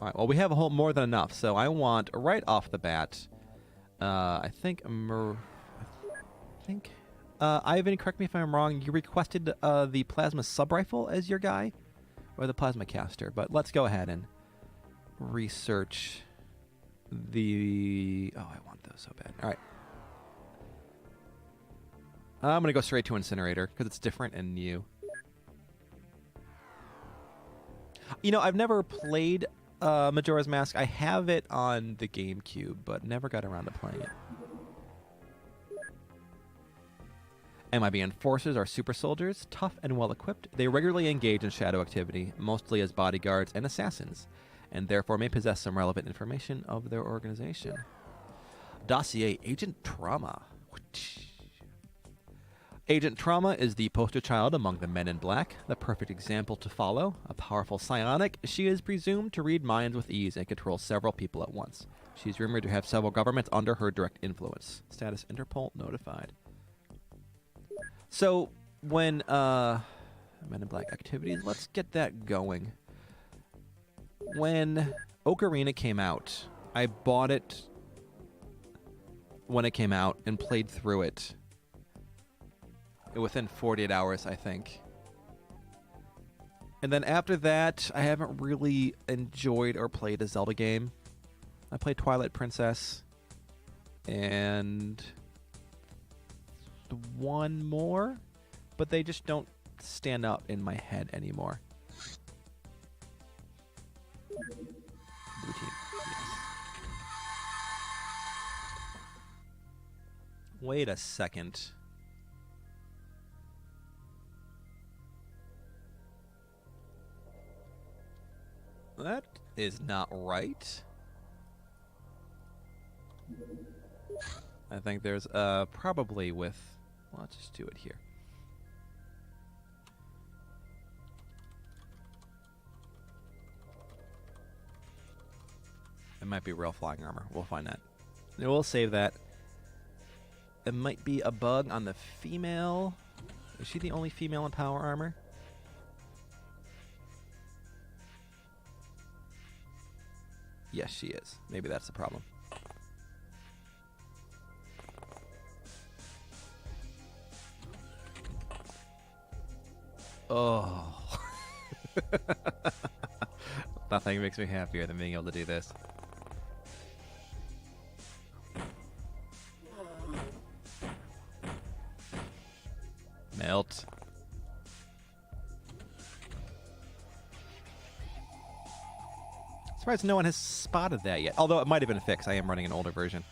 Alright, well we have a whole more than enough, so I want right off the bat... Ivan, correct me if I'm wrong, you requested the plasma sub-rifle as your guy? Or the plasma caster, but let's go ahead and research the... Oh, I want those so bad. Alright. I'm going to go straight to Incinerator, because it's different and new. You know, I've never played... Majora's Mask. I have it on the GameCube, but never got around to playing it. MIB enforcers are super soldiers, tough and well equipped. They regularly engage in shadow activity, mostly as bodyguards and assassins, and therefore may possess some relevant information of their organization. Dossier Agent Trauma. Agent Trauma is the poster child among the Men in Black, the perfect example to follow. A powerful psionic, she is presumed to read minds with ease and control several people at once. She is rumored to have several governments under her direct influence. Status Interpol notified. So, when, Men in Black activities, let's get that going. When Ocarina came out, I bought it when it came out and played through it. Within 48 hours, I think. And then after that, I haven't really enjoyed or played a Zelda game. I played Twilight Princess and one more, but they just don't stand up in my head anymore. Blue team. Yes. Wait a second. That is not right. I think there's probably with... Well, let's just do it here. It might be real flying armor. We'll find that. We'll save that. It might be a bug on the female. Is she the only female in power armor? Yes, she is. Maybe that's the problem. Oh. Nothing makes me happier than being able to do this. Melt. Surprised no one has spotted that yet. Although it might have been fixed. I am running an older version.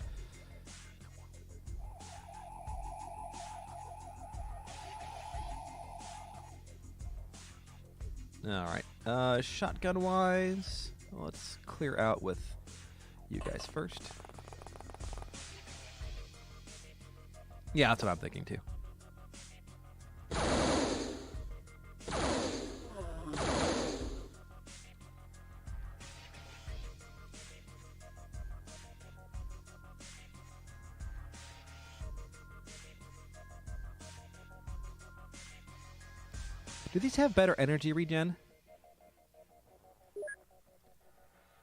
Alright. Shotgun-wise, let's clear out with you guys first. Yeah, that's what I'm thinking too. Do these have better energy regen?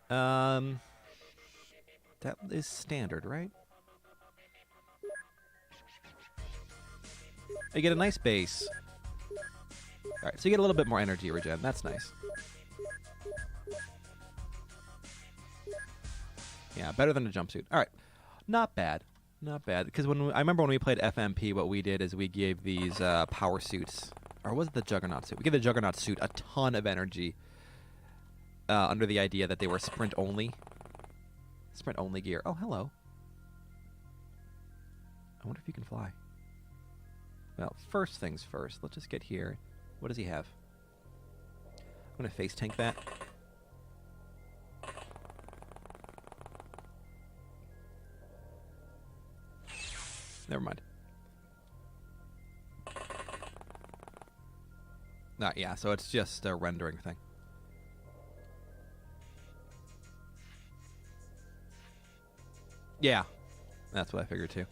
That is standard, right? You get a nice base. Alright, so you get a little bit more energy regen. That's nice. Yeah, better than a jumpsuit. Alright. Not bad. Not bad. Because I remember when we played FMP, what we did is we gave these power suits, or was it the Juggernaut suit? We gave the Juggernaut suit a ton of energy under the idea that they were sprint only. Sprint only gear. Oh, hello. I wonder if you can fly. Well, first things first. Let's just get here. What does he have? I'm going to face tank that. Never mind. Yeah, so it's just a rendering thing. Yeah, that's what I figured too.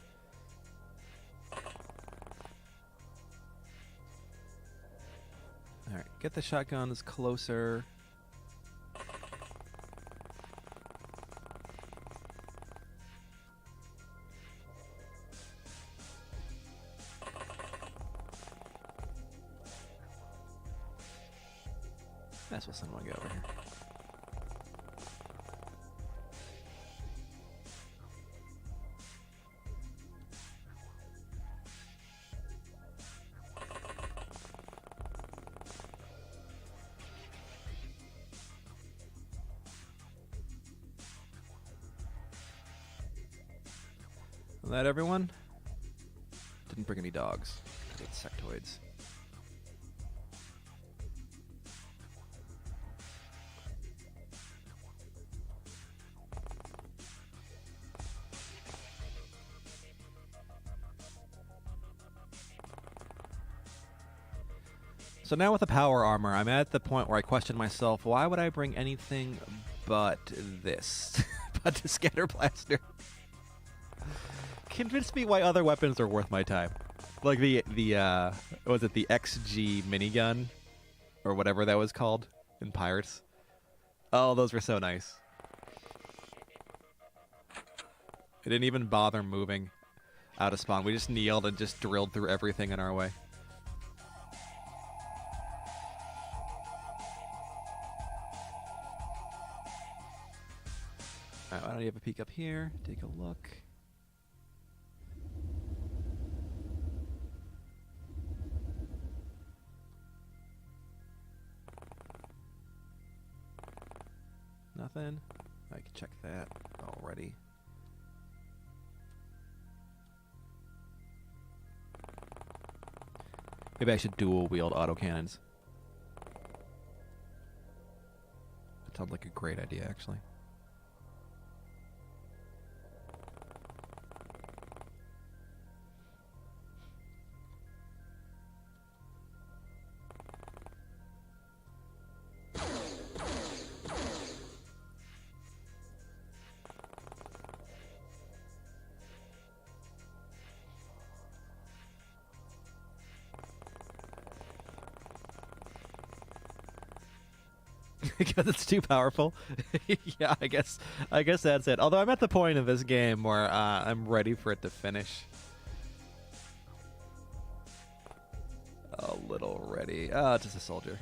Alright, get the shotguns closer. That's what someone get over here. Is that everyone? Didn't bring any dogs. I hate sectoids. So now with the power armor, I'm at the point where I question myself, why would I bring anything but this? But the scatter blaster. Convince me why other weapons are worth my time. Like the was it the XG minigun? Or whatever that was called in Pirates. Oh, those were so nice. It didn't even bother moving out of spawn. We just kneeled and just drilled through everything in our way. Alright, why don't you have a peek up here? Take a look. Nothing. I can check that already. Maybe I should dual wield autocannons. That sounds like a great idea, actually. Because it's too powerful. Yeah, I guess that's it. Although I'm at the point in this game where I'm ready for it to finish. A little ready. Just a soldier.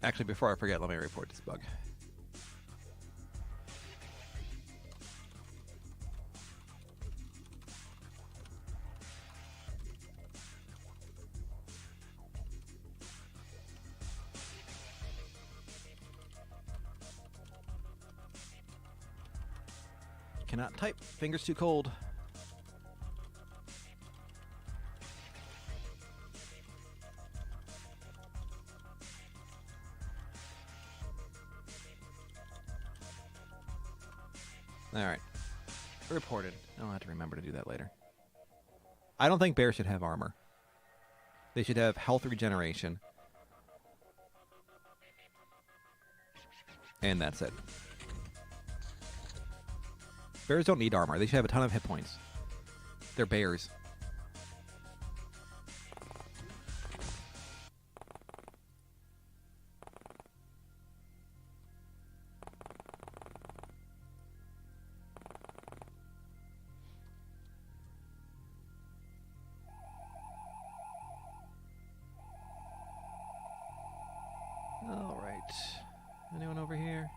Actually, before I forget, let me report this bug. Cannot type. Fingers too cold. All right. Reported. I'll have to remember to do that later. I don't think bears should have armor. They should have health regeneration. And that's it. Bears don't need armor. They should have a ton of hit points. They're bears. All right. Anyone over here?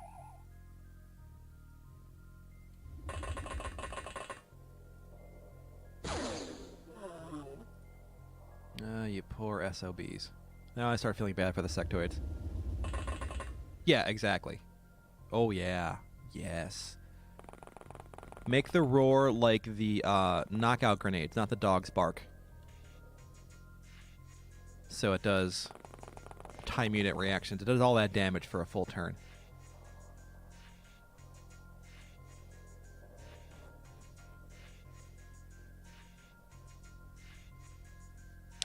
You poor SOBs. Now I start feeling bad for the sectoids. Yeah, exactly. Oh, yeah. Yes. Make the roar like the knockout grenades, not the dog's bark. So it does time unit reactions. It does all that damage for a full turn.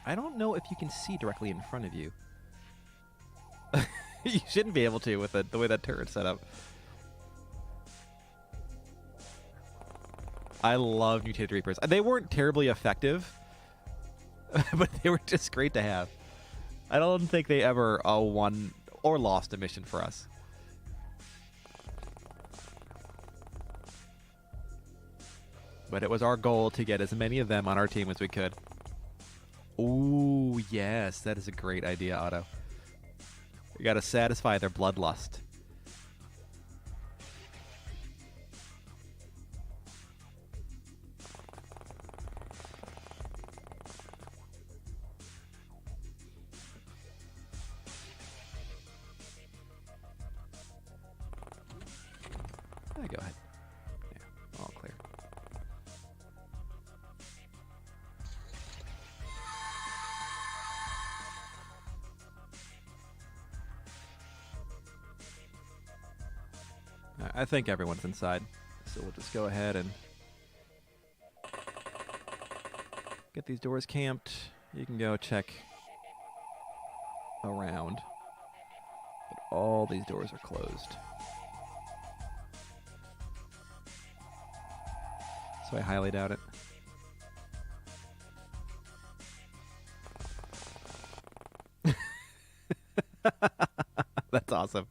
I don't know if you can see directly in front of you. You shouldn't be able to with the way that turret's set up. I love Mutated Reapers. They weren't terribly effective, but they were just great to have. I don't think they ever won or lost a mission for us. But it was our goal to get as many of them on our team as we could. Ooh, yes, that is a great idea, Otto. We gotta satisfy their bloodlust. Go ahead. Yeah, all clear. I think everyone's inside, so we'll just go ahead and get these doors camped. You can go check around, but all these doors are closed. So I highly doubt it. That's awesome.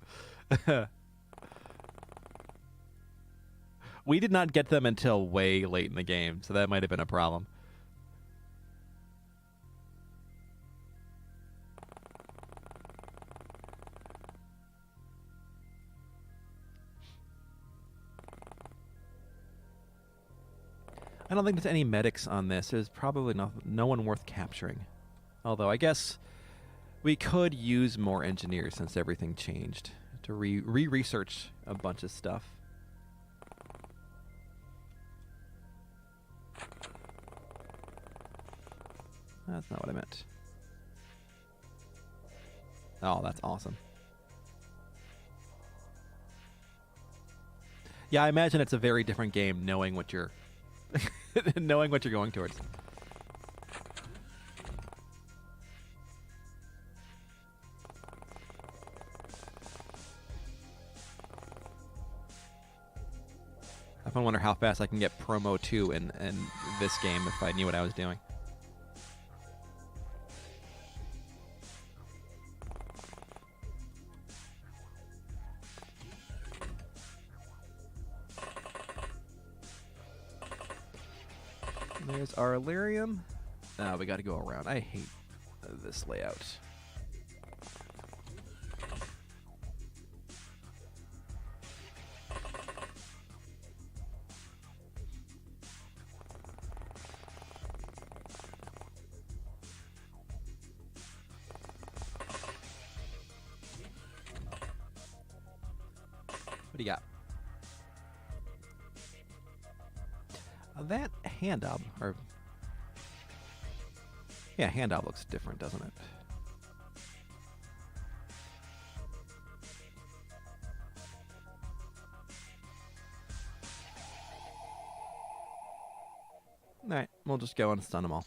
We did not get them until way late in the game, so that might have been a problem. I don't think there's any medics on this. There's probably no one worth capturing. Although I guess we could use more engineers since everything changed to re-research a bunch of stuff. That's not what I meant. Oh, that's awesome. Yeah, I imagine it's a very different game knowing what you're knowing what you're going towards. I often wonder how fast I can get promo 2 in this game if I knew what I was doing. There's our Illyrium. Oh, we got to go around. I hate this layout. What do you got? That hand ob, or yeah, hand ob looks different, doesn't it? Alright, we'll just go and stun them all.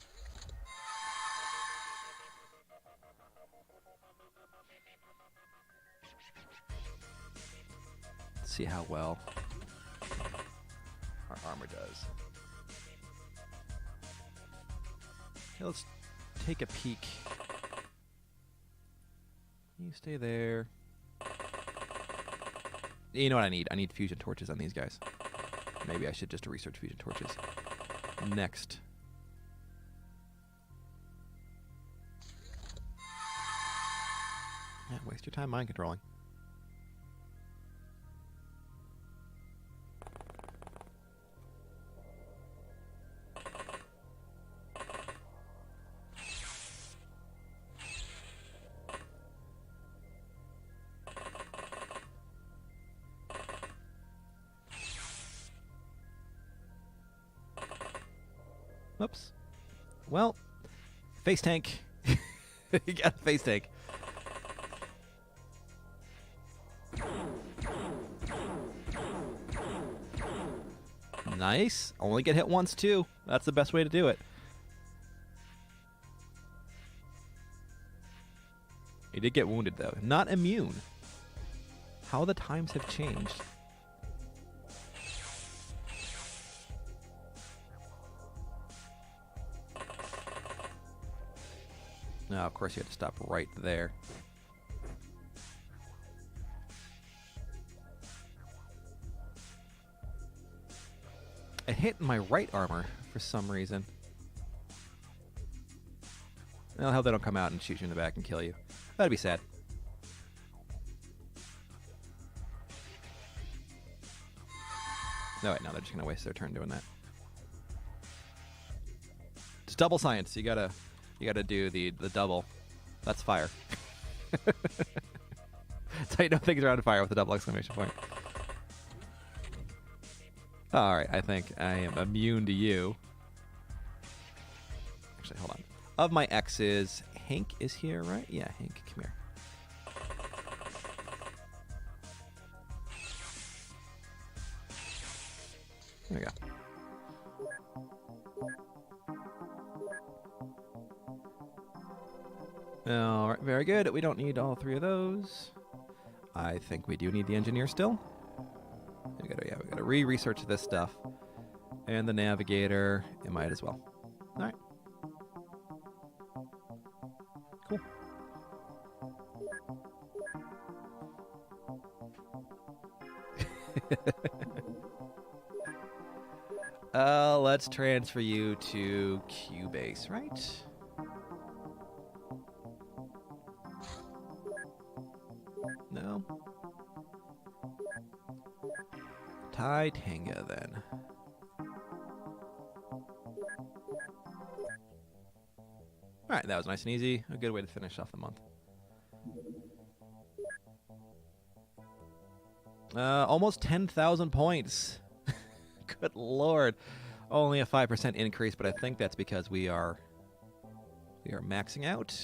Let's see how well our armor does. Okay, let's take a peek. You stay there. You know what I need? I need fusion torches on these guys. Maybe I should just research fusion torches. Next. Yeah, waste your time mind controlling. Oops. Well, face tank. You got a face tank. Nice. Only get hit once, too. That's the best way to do it. He did get wounded, though. Not immune. How the times have changed. No, of course you had to stop right there. It hit my right armor for some reason. Well, I hope they don't come out and shoot you in the back and kill you. That'd be sad. No, wait, no, they're just gonna waste their turn doing that. It's double science. You gotta do the double. That's fire. That's how you know things are on fire with a double exclamation point. Alright, I think I am immune to you. Actually, hold on. Of my X's, Hank is here, right? Yeah, Hank, come here. There we go. Alright, very good. We don't need all three of those. I think we do need the engineer still. We gotta re-research this stuff. And the navigator, it might as well. Alright. Cool. Let's transfer you to Q-Base, right? No? Titanga, then. Alright, that was nice and easy. A good way to finish off the month. Almost 10,000 points. Good lord. Only a 5% increase, but I think that's because we are maxing out.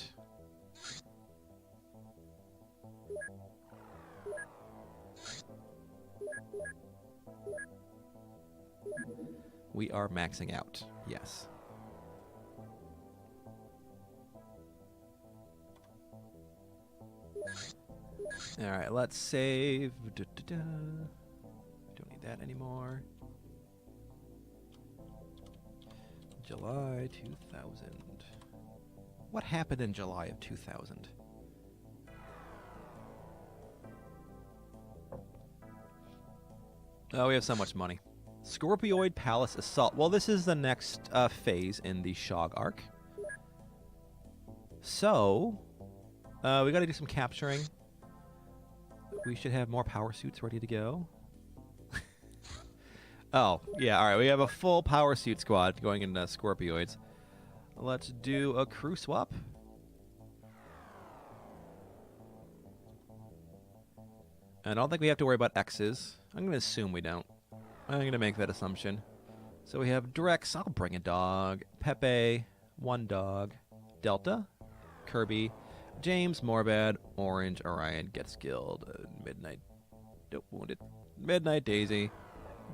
We are maxing out. Yes. All right, let's save. Don't need that anymore. July 2000. What happened in July of 2000? Oh, we have so much money. Scorpioid Palace Assault. Well, this is the next phase in the Shog arc. So, we got to do some capturing. We should have more power suits ready to go. Oh, yeah, all right. We have a full power suit squad going into Scorpioids. Let's do a crew swap. I don't think we have to worry about X's. I'm going to assume we don't. I'm going to make that assumption. So we have Drex, I'll bring a dog. Pepe, one dog. Delta, Kirby, James, Morbad, Orange, Orion, gets killed. Midnight, nope, wounded. Midnight Daisy,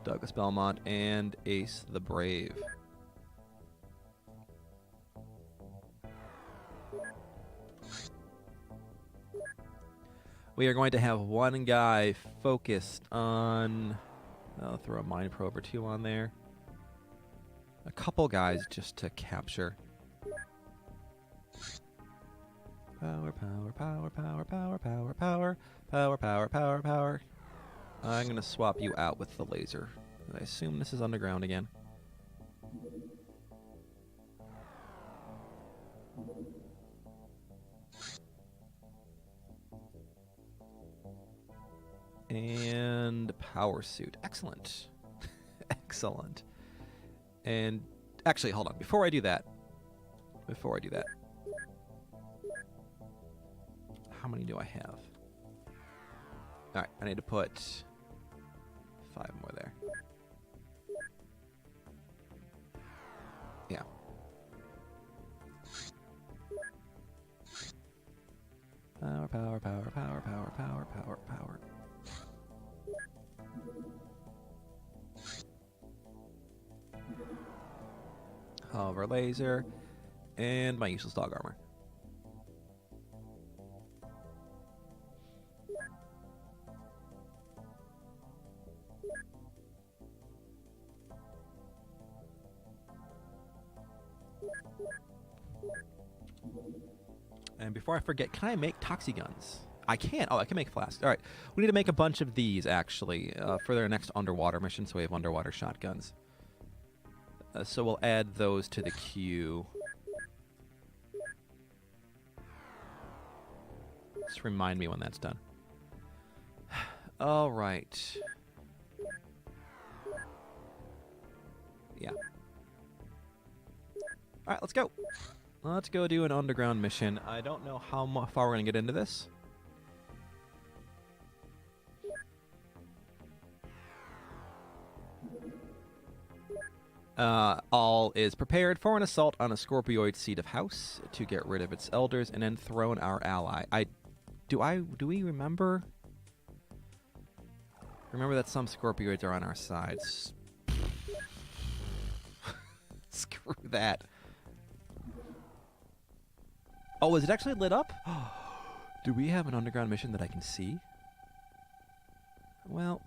Douglas Belmont, and Ace the Brave. We are going to have one guy focused on... I'll throw a mine probe or two on there. A couple guys just to capture. Power, power, power, power, power, power, power, power, power, power, power. I'm going to swap you out with the laser. I assume this is underground again. And power suit. Excellent. Excellent. And actually, hold on. Before I do that, how many do I have? All right, I need to put 5 more there. Yeah. Power, power, power, power, power, power, power, power. Hover laser, and my useless dog armor. And before I forget, can I make toxi guns? I can. Oh, I can make flasks. All right. We need to make a bunch of these, actually, for their next underwater mission, so we have underwater shotguns. So we'll add those to the queue. Just remind me when that's done. All right. Yeah. All right, let's go. Let's go do an underground mission. I don't know how far we're going to get into this. All is prepared for an assault on a Scorpioid seat of house to get rid of its elders and enthrone our ally. Do we remember? Remember that some Scorpioids are on our sides. Screw that. Oh, is it actually lit up? Do we have an underground mission that I can see? Well,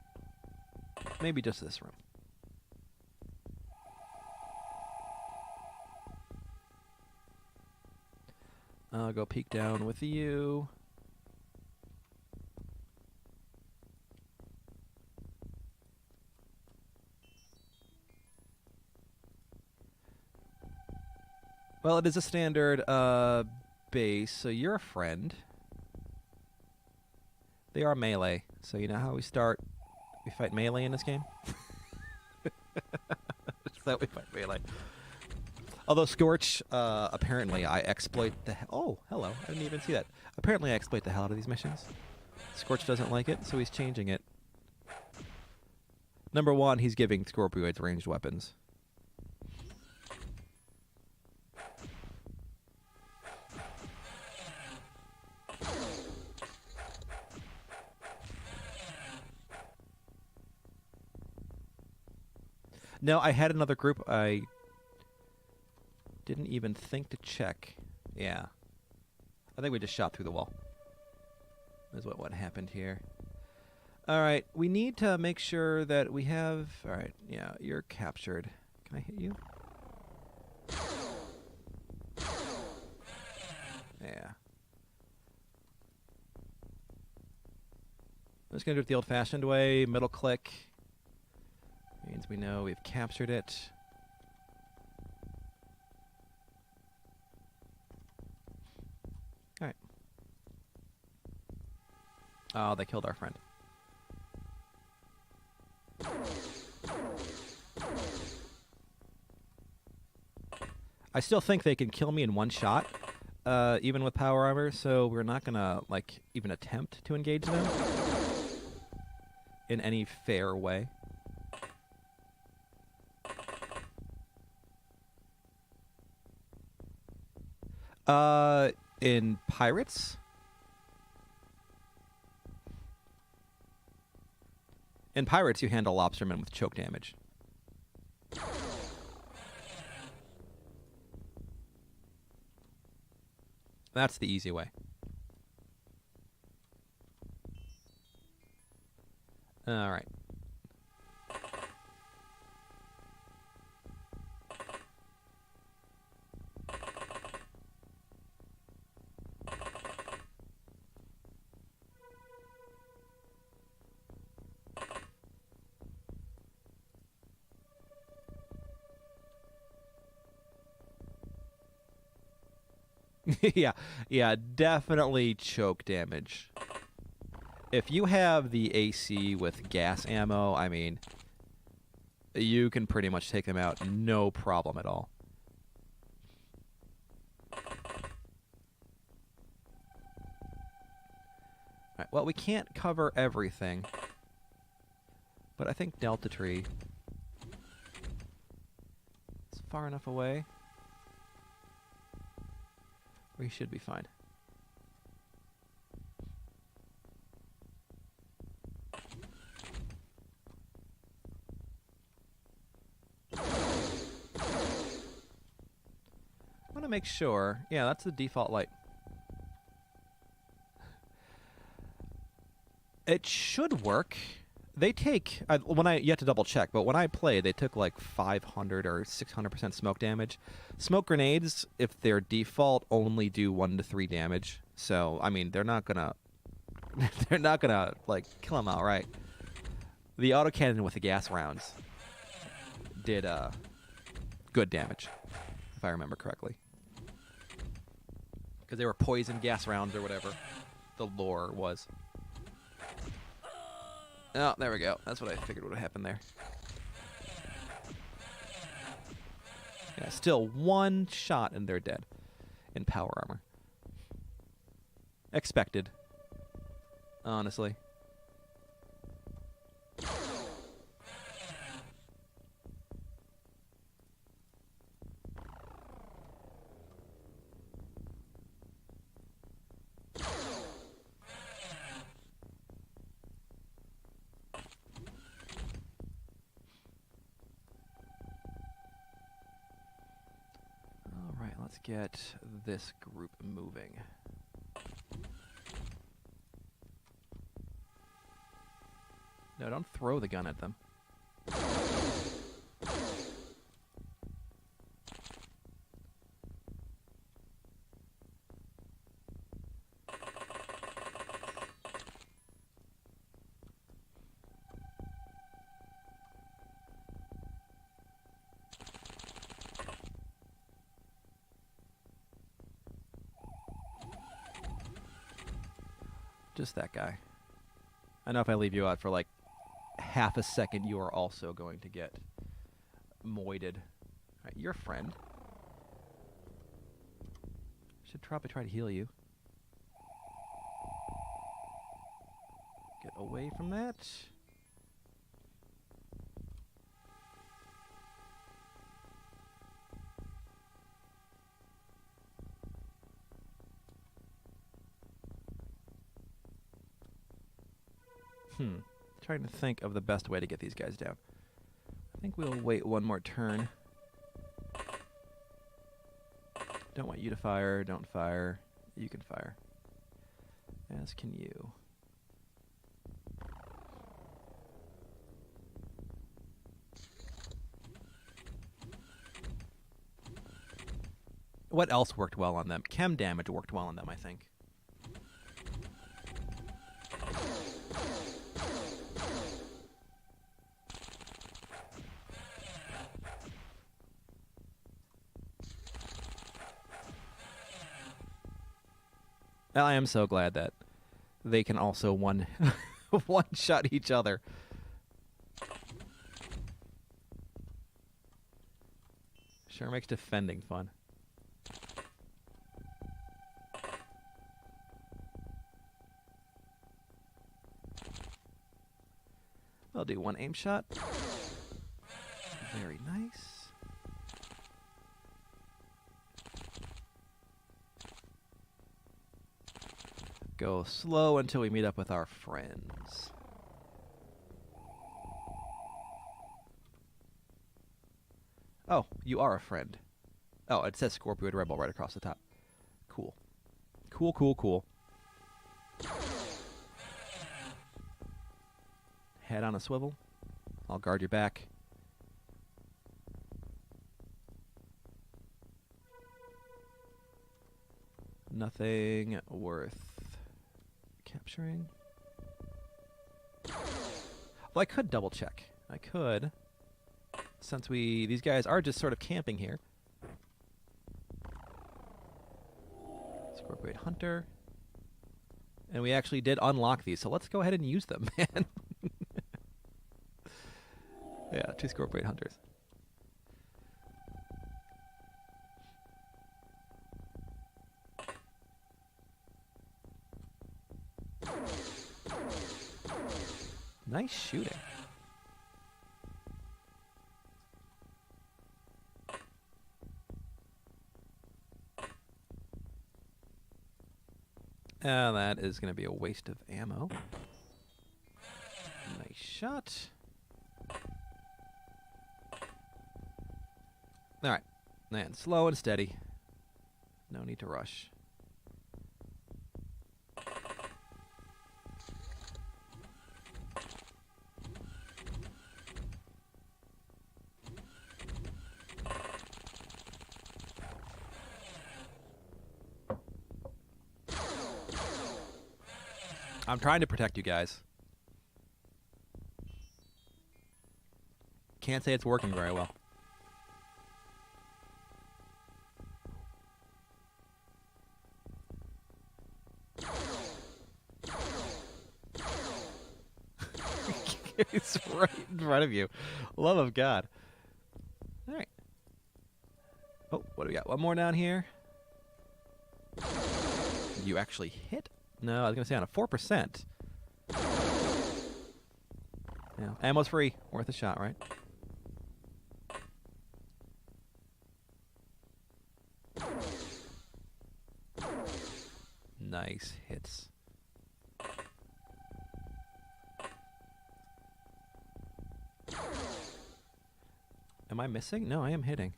maybe just this room. I'll go peek down with you. Well, it is a standard base, so you're a friend. They are melee, so you know how we start? We fight melee in this game? So we fight melee. Although Scorch, apparently I exploit the... Oh, hello. I didn't even see that. Apparently I exploit the hell out of these missions. Scorch doesn't like it, so he's changing it. Number 1, he's giving Scorpioids ranged weapons. No, I had another group. I didn't even think to check. Yeah. I think we just shot through the wall. Is what happened here. Alright, we need to make sure that we have... Alright, yeah, you're captured. Can I hit you? Yeah. I'm just going to do it the old-fashioned way. Middle click. Means we know we've captured it. Alright. Oh, they killed our friend. I still think they can kill me in one shot, even with power armor, so we're not gonna, like, even attempt to engage them in any fair way. In Pirates? In Pirates, you handle lobstermen with choke damage. That's the easy way. All right. Yeah, yeah, definitely choke damage. If you have the AC with gas ammo, I mean, you can pretty much take them out no problem at all. Alright, well, we can't cover everything, but I think Delta Tree is far enough away. We should be fine. I want to make sure. Yeah, that's the default light. It should work. They take you have to double check, but when I play, they took like 500 or 600% smoke damage. Smoke grenades, if they're default, only do 1 to 3 damage. So I mean, they're not gonna like kill them outright. The autocannon with the gas rounds did good damage, if I remember correctly, because they were poison gas rounds or whatever the lore was. Oh, there we go. That's what I figured would happen there. Yeah, still 1 shot and they're dead in power armor. Expected, honestly. Let's get this group moving. No, don't throw the gun at them. Just that guy. I know if I leave you out for like half a second, you are also going to get moided. Alright, you're a friend. Should probably try to heal you. Get away from that. Trying to think of the best way to get these guys down. I think we'll wait 1 more turn. Don't want you to fire. Don't fire. You can fire. As can you. What else worked well on them? Chem damage worked well on them, I think. I am so glad that they can also one shot each other. Sure makes defending fun. I'll do 1 aim shot. Very nice. Go slow until we meet up with our friends. Oh, you are a friend. Oh, it says Scorpioid Rebel right across the top. Cool. Cool, cool, cool. Head on a swivel. I'll guard your back. Nothing worth capturing. Well, I could double check. I could, since these guys are just sort of camping here. Scorpion Hunter. And we actually did unlock these, so let's go ahead and use them, man. Yeah, 2 Scorpion Hunters. Nice shooting. That is going to be a waste of ammo. Nice shot. All right. And slow and steady. No need to rush. I'm trying to protect you guys. Can't say it's working very well. It's right in front of you. Love of God. All right. Oh, what do we got? One more down here. You actually hit? No, I was going to say on a 4%. Yeah, ammo's free. Worth a shot, right? Nice hits. Am I missing? No, I am hitting.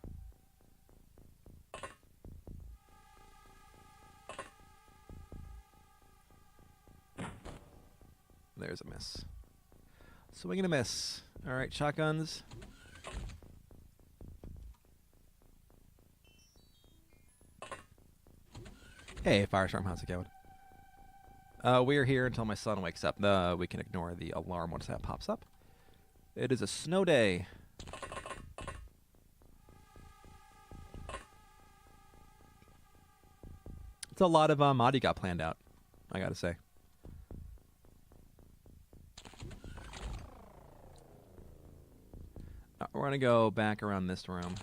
There's a miss. Swing and a miss. All right, shotguns. Hey, Firestorm, how's it going? We're here until my son wakes up. We can ignore the alarm once that pops up. It is a snow day. It's a lot of mod you got planned out, I gotta say. We're gonna go back around this room.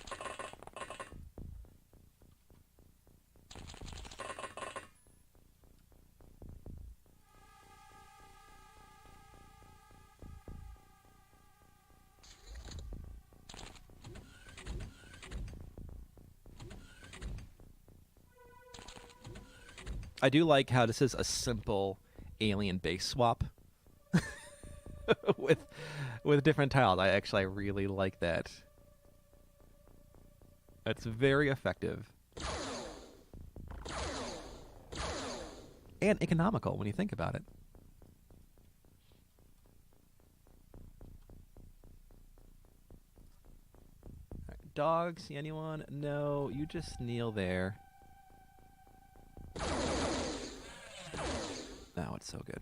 I do like how this is a simple alien base swap with different tiles. I really like that. It's very effective. And economical when you think about it. Right, dog, see anyone? No, you just kneel there. Oh, it's so good.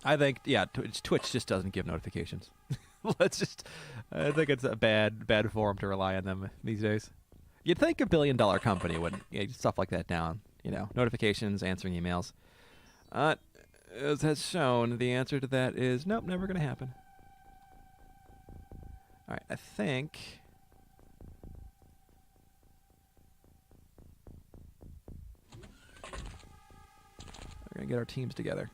I think, yeah, Twitch just doesn't give notifications. I think it's a bad form to rely on them these days. You'd think a billion-dollar company would stuff like that down. You know, notifications, answering emails. As has shown, the answer to that is nope, never going to happen. All right, I think we're going to get our teams together.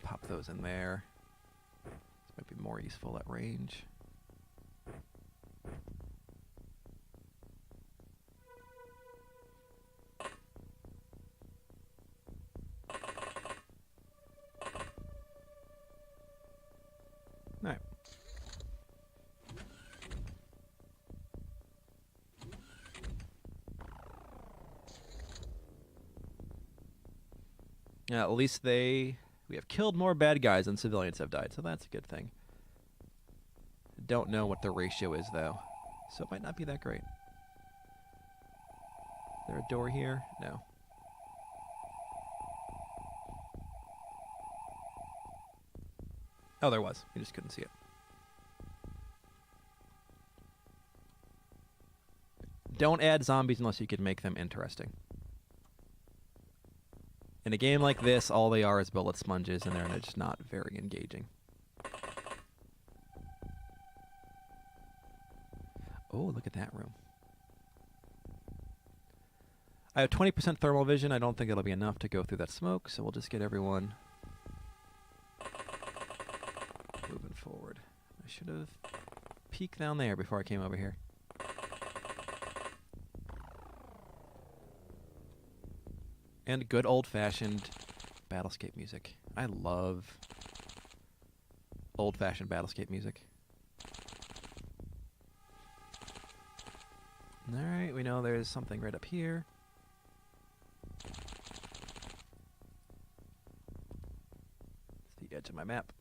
Pop those in there. This might be more useful at range. Yeah, at least we have killed more bad guys than civilians have died, so that's a good thing. Don't know what the ratio is, though, so it might not be that great. Is there a door here? No. Oh, there was. You just couldn't see it. Don't add zombies unless you can make them interesting. In a game like this, all they are is bullet sponges, and they're just not very engaging. Oh, look at that room. I have 20% thermal vision. I don't think it'll be enough to go through that smoke, so we'll just get everyone moving forward. I should have peeked down there before I came over here. And good old-fashioned Battleescape music. I love old-fashioned Battleescape music. Alright, we know there's something right up here. It's the edge of my map.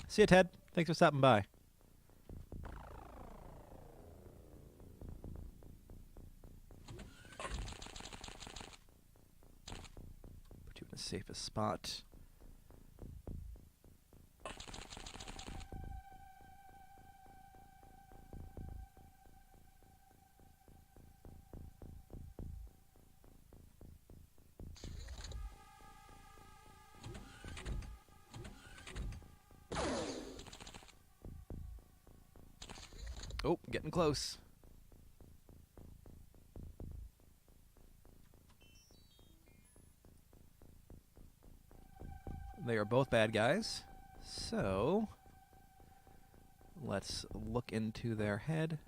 See you, Ted. Thanks for stopping by. Put you in the safest spot. Oh, getting close. They are both bad guys. So, let's look into their head.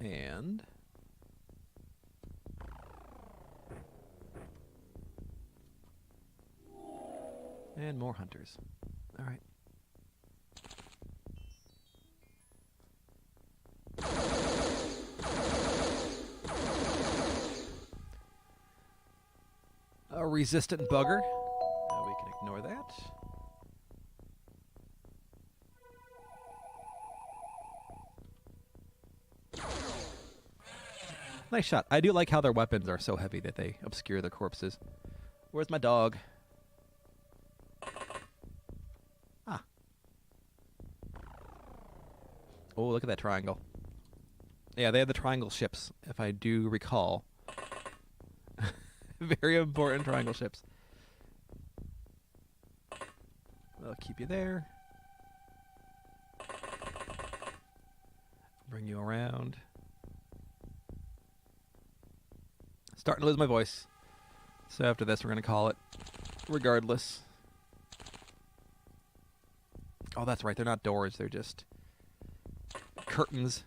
And more hunters. All right. A resistant bugger. We can ignore that. Nice shot. I do like how their weapons are so heavy that they obscure their corpses. Where's my dog? Ah. Oh, look at that triangle. Yeah, they have the triangle ships, if I do recall. Very important triangle ships. I'll keep you there. Bring you around. Starting to lose my voice. So after this, we're going to call it regardless. Oh, that's right. They're not doors. They're just curtains.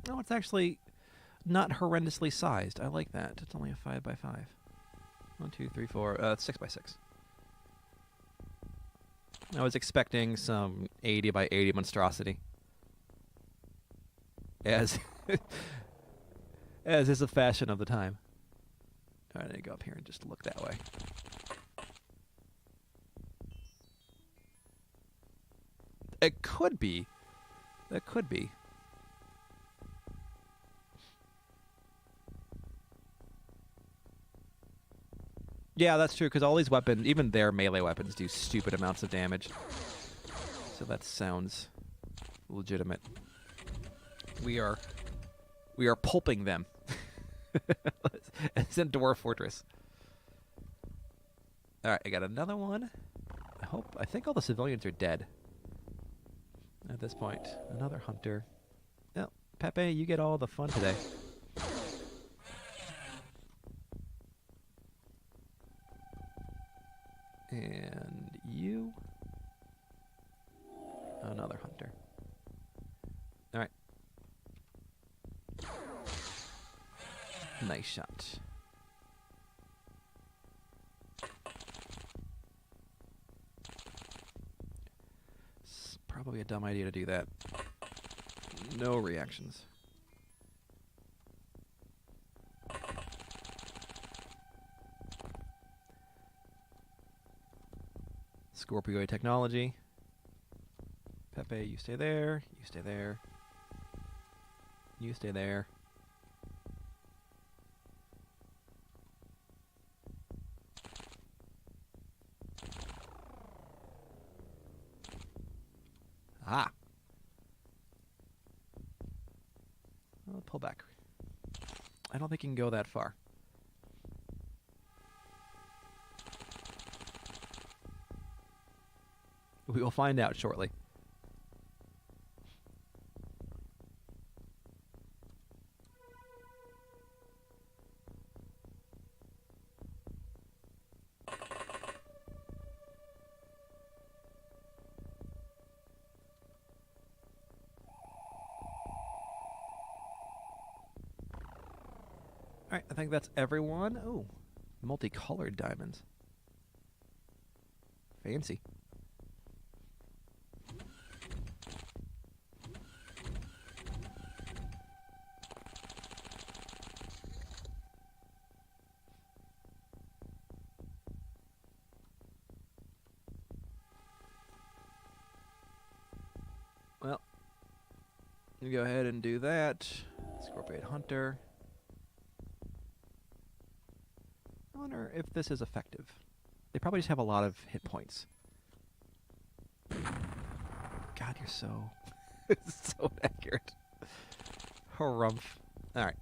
Oh, it's actually not horrendously sized. I like that. It's only a 5x5. 1, 2, 3, 4, 6x6. I was expecting some 80x80 monstrosity. As as is a fashion of the time. Alright, I need to go up here and just look that way. It could be. That could be. Yeah, that's true, because all these weapons, even their melee weapons, do stupid amounts of damage. So that sounds legitimate. We are pulping them. It's in Dwarf Fortress. Alright, I got another one. I think all the civilians are dead at this point. Another hunter. Oh, Pepe, you get all the fun today. And you. Another hunter. All right. Nice shot. It's probably a dumb idea to do that. No reactions. Scorpioid technology. Pepe, you stay there. You stay there. You stay there. Ah. I'll pull back. I don't think you can go that far. We will find out shortly. Alright, I think that's everyone. Oh, multicolored diamonds. Fancy. Well, you go ahead and do that. Scorpion Hunter. I wonder if this is effective. They probably just have a lot of hit points. God, you're so so accurate. Harumph. All right.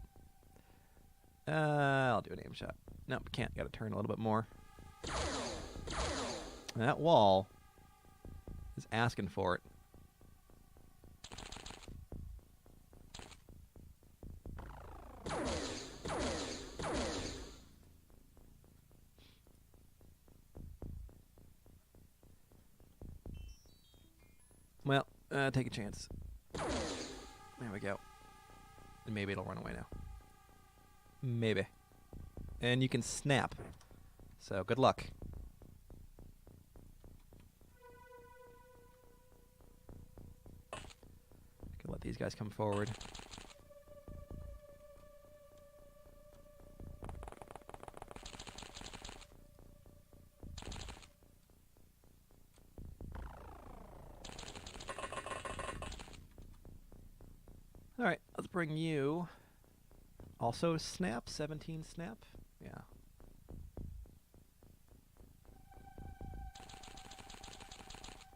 I'll do an aim shot. Nope, can't. Got to turn a little bit more. And that wall is asking for it. Well, take a chance. There we go. And maybe it'll run away now. Maybe. And you can snap. So, good luck. Can let these guys come forward. Alright, let's bring you. Also snap, 17 snap. Yeah.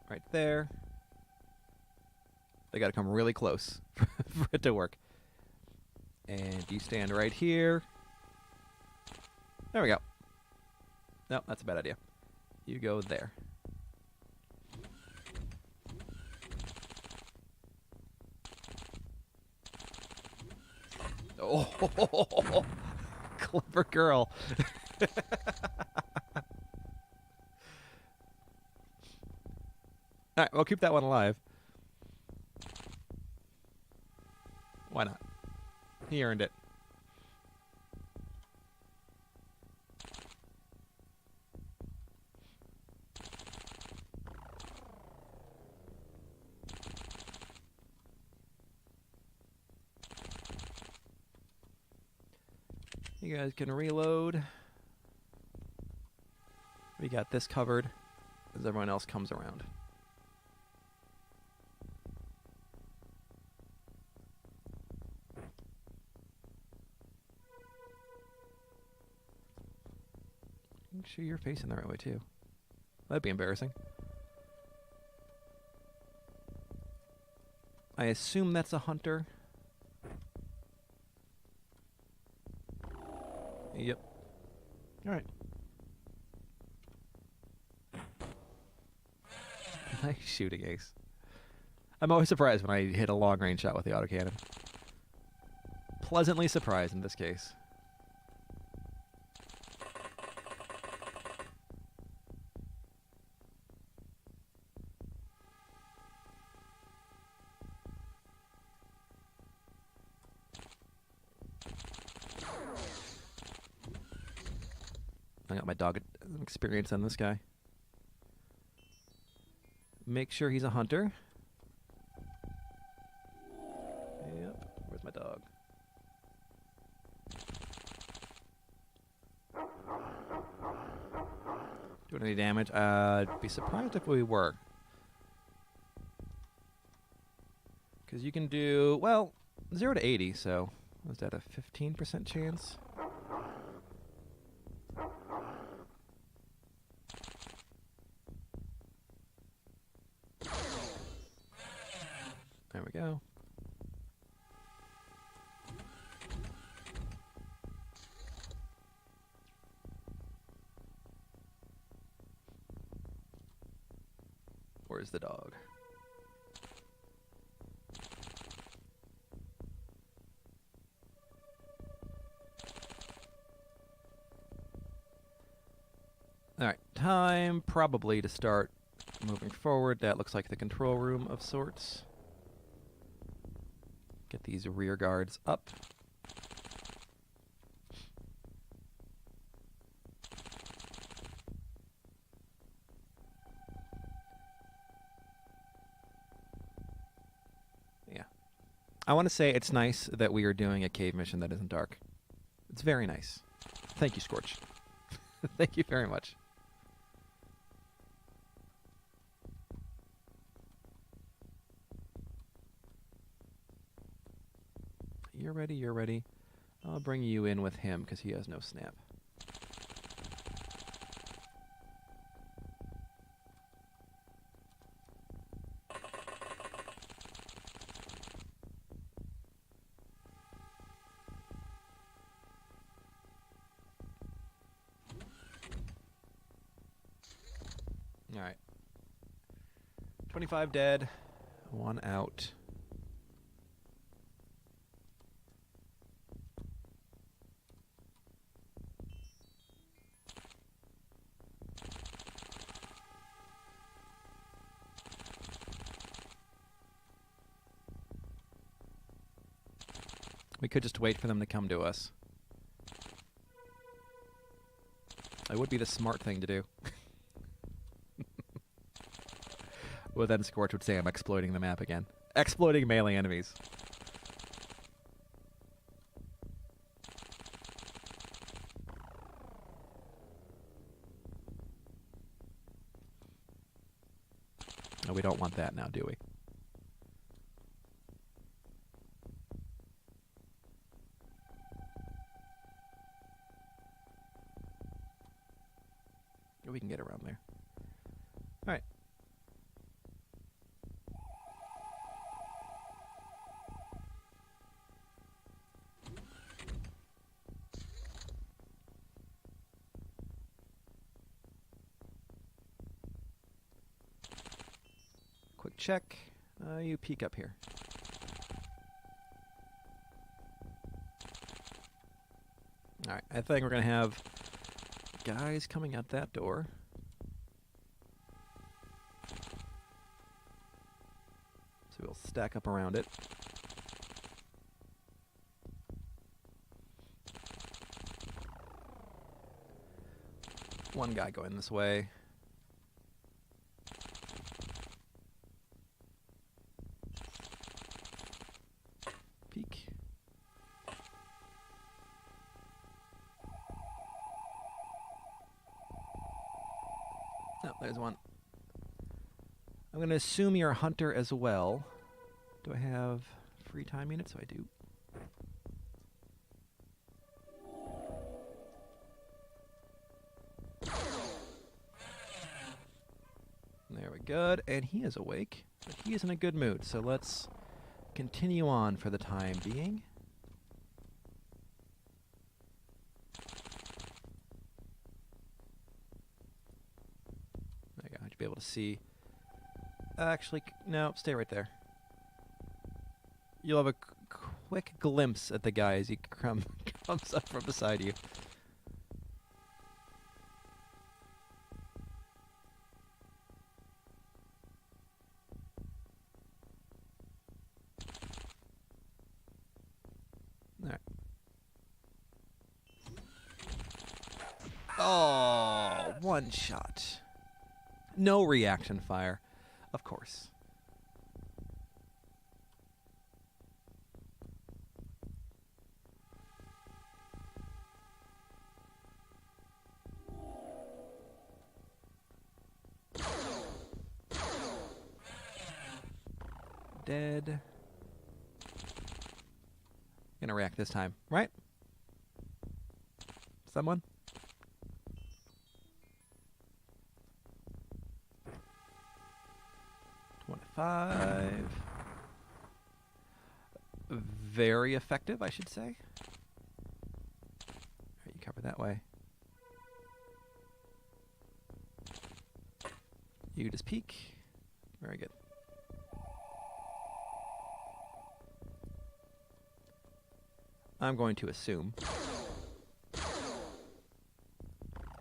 Right there. They gotta come really close for it to work. And you stand right here. There we go. No, that's a bad idea. You go there. Oh, clever girl. All right, we'll keep that one alive. Why not? He earned it. You guys can reload. We got this covered as everyone else comes around. Make sure you're facing the right way too. That'd be embarrassing. I assume that's a hunter. Yep. Alright. Nice shooting, Ace. I'm always surprised when I hit a long-range shot with the autocannon. Pleasantly surprised in this case. definitely got my dog experience on this guy. Make sure he's a hunter. Yep. Where's my dog? Doing any damage? I'd be surprised if we were. Because you can do, well, 0 to 80, so was that a 15% chance? There we go. Where's the dog? Alright, time probably to start moving forward. That looks like the control room of sorts. Get these rear guards up. Yeah. I want to say it's nice that we are doing a cave mission that isn't dark. It's very nice. Thank you, Scorch. Thank you very much. You're ready, you're ready. I'll bring you in with him because he has no snap. Alright. 25 dead, 1 out. We could just wait for them to come to us. That would be the smart thing to do. Well, then Scorch would say I'm exploiting the map again. Exploiting melee enemies. No, we don't want that now, do we? We can get around there. All right. Quick check. You peek up here. All right. I think we're going to have guys coming out that door. So we'll stack up around it. One guy going this way. Peek. Oh, there's one. I'm going to assume you're a hunter as well. Do I have free time units? I do. There we go. And he is awake, but he is in a good mood. So let's continue on for the time being. There you go. You'll be able to see. Actually, no, stay right there. You'll have a quick glimpse at the guy as he comes up from beside you. All right. Oh, one shot. No reaction fire. Of course. Dead. Gonna react this time, right? Someone? $25. Very effective, I should say. All right, you cover that way. You just peek. Very good. I'm going to assume.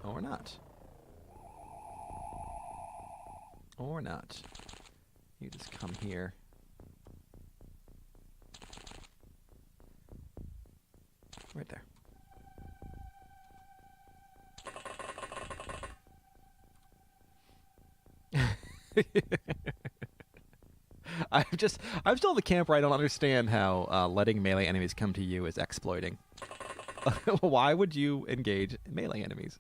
Or not. Or not. You just come here. Right there. I'm still in the camp where I don't understand how letting melee enemies come to you is exploiting. Why would you engage melee enemies?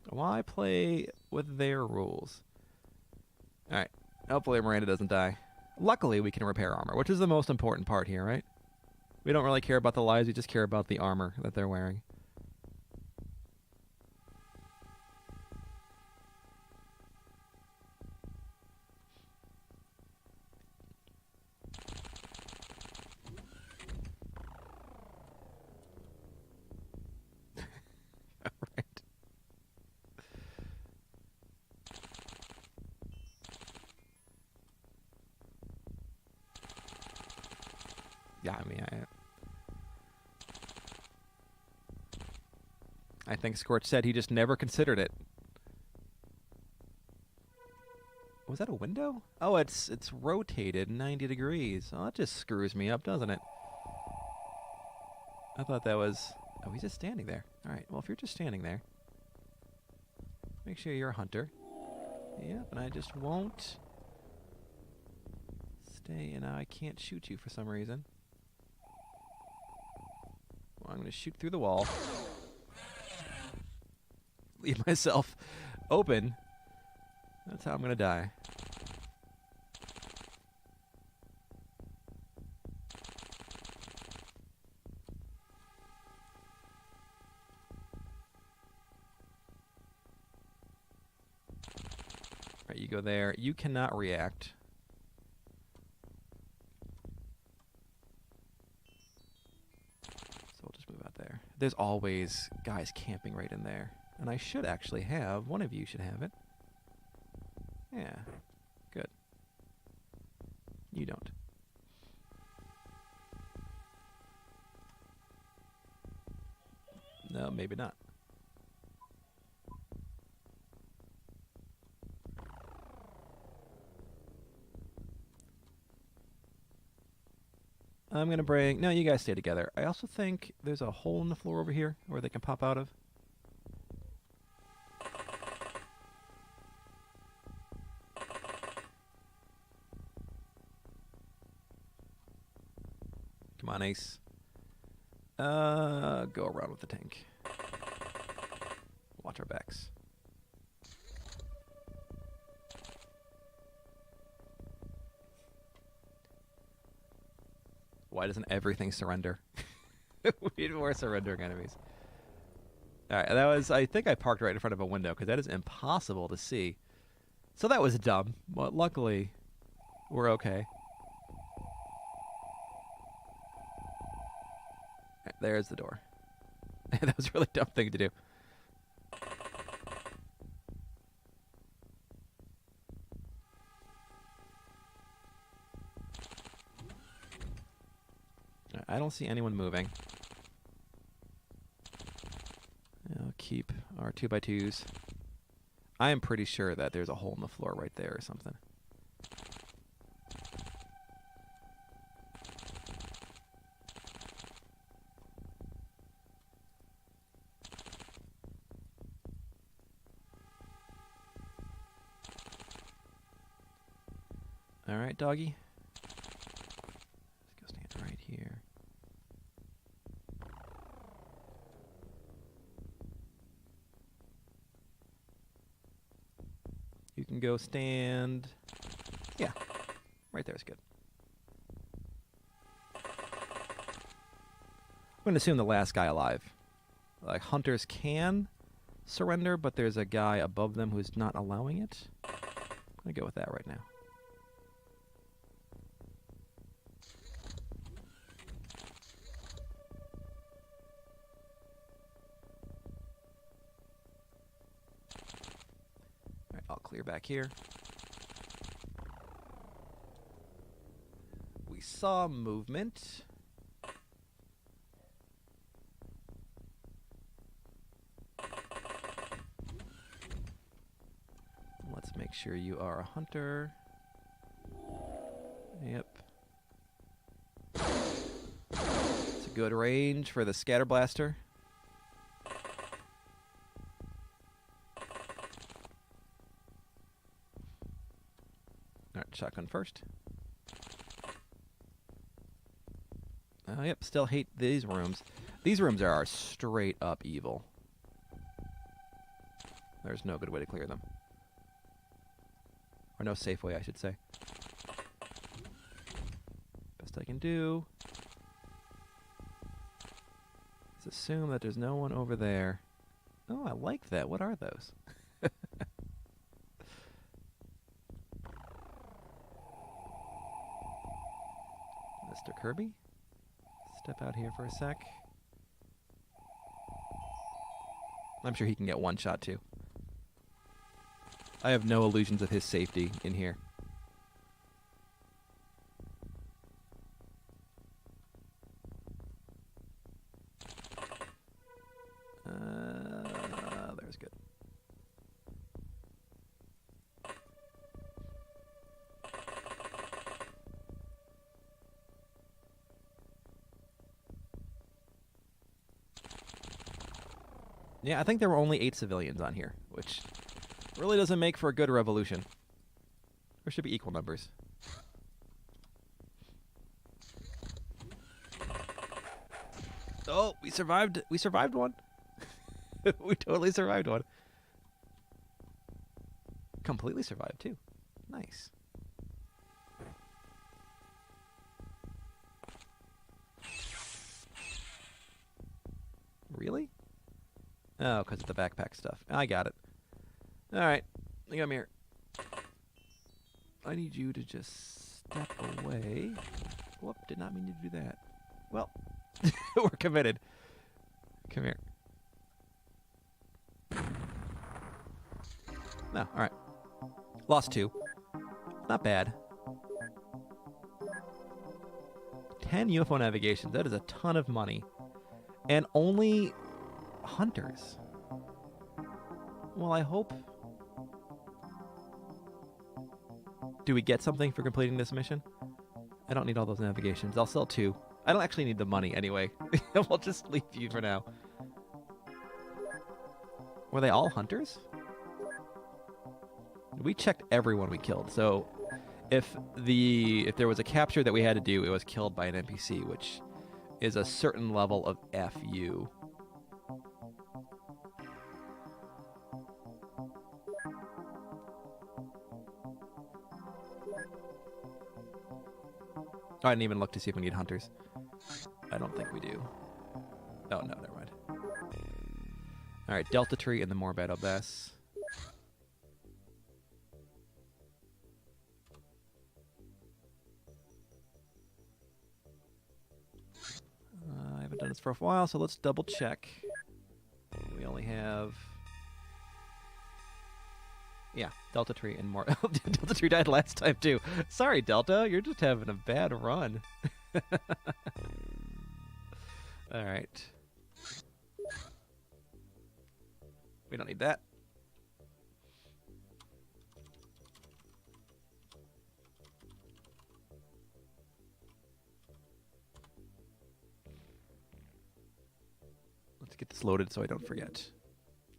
Why play with their rules? Alright. Hopefully Miranda doesn't die. Luckily, we can repair armor, which is the most important part here, right? We don't really care about the lives, we just care about the armor that they're wearing. Right. Yeah, I mean, I think Scorch said he just never considered it. Was that a window? Oh, it's rotated 90 degrees. Oh, that just screws me up, doesn't it? I thought that was... Oh, he's just standing there. Alright, well, if you're just standing there, make sure you're a hunter. Yep, and I just won't stay, and I can't shoot you for some reason. Well, I'm going to shoot through the wall. Leave myself open. That's how I'm going to die. Right, you go there. You cannot react. So we'll just move out there. There's always guys camping right in there. And I should actually have. One of you should have it. Yeah. Good. You don't. No, maybe not. I'm going to bring... No, you guys stay together. I also think there's a hole in the floor over here where they can pop out of. Come on, Ace. Go around with the tank. Watch our backs. Why doesn't everything surrender? We need more surrendering enemies. Alright, that was... I think I parked right in front of a window, because that is impossible to see. So that was dumb, but luckily, we're okay. Right, there's the door. That was a really dumb thing to do. I don't see anyone moving. I'll keep our 2x2s. I am pretty sure that there's a hole in the floor right there or something. All right, doggy. Let's go stand right here. You can go stand. Yeah, right there is good. I'm going to assume the last guy alive. Like, hunters can surrender, but there's a guy above them who's not allowing it. I'm going to go with that right now. All right, I'll clear back here. We saw movement. Let's make sure you are a hunter. Yep. It's a good range for the scatter blaster. Alright, shotgun first. Yep, still hate these rooms. These rooms are straight up evil. There's no good way to clear them. Or no safe way, I should say. Best I can do is assume that there's no one over there. Oh, I like that. What are those? Mr. Kirby? Step out here for a sec. I'm sure he can get one shot too. I have no illusions of his safety in here. There's good. Yeah, I think there were only 8 civilians on here, which really doesn't make for a good revolution. There should be equal numbers. Oh, we survived. We survived one. We totally survived one. Completely survived, too. Nice. Really? Oh, because of the backpack stuff. I got it. All right. Come here. I need you to just step away. Whoop, did not mean to do that. Well, we're committed. Come here. No, all right. Lost 2. Not bad. 10 UFO navigations. That is a ton of money. And only hunters. Well, I hope... Do we get something for completing this mission? I don't need all those navigations. I'll sell 2. I don't actually need the money anyway. We'll just leave you for now. Were they all hunters? We checked everyone we killed, so if there was a capture that we had to do, it was killed by an NPC, which is a certain level of FU. Oh, I didn't even look to see if we need hunters. I don't think we do. Oh, no, never mind. Alright, Delta Tree and the Morbid Abyss. I haven't done this for a while, so let's double check. We only have... Yeah, Delta Tree and more. Delta Tree died last time, too. Sorry, Delta. You're just having a bad run. Alright. We don't need that. Let's get this loaded so I don't forget.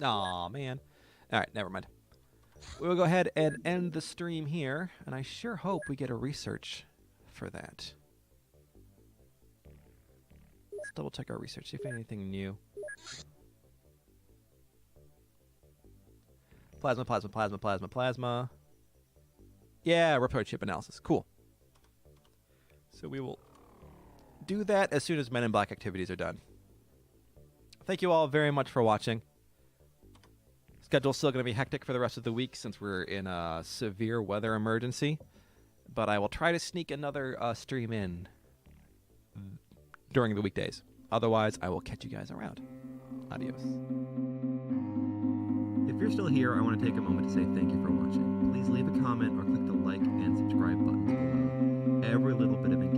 Aw, man. Alright, never mind. We will go ahead and end the stream here, and I sure hope we get a research for that. Let's double check our research, see if anything new. Plasma. Yeah, repair chip analysis. Cool. So we will do that as soon as Men in Black activities are done. Thank you all very much for watching. Schedule's still going to be hectic for the rest of the week since we're in a severe weather emergency. But I will try to sneak another stream in during the weekdays. Otherwise, I will catch you guys around. Adios. If you're still here, I want to take a moment to say thank you for watching. Please leave a comment or click the like and subscribe buttons below. Every little bit of engagement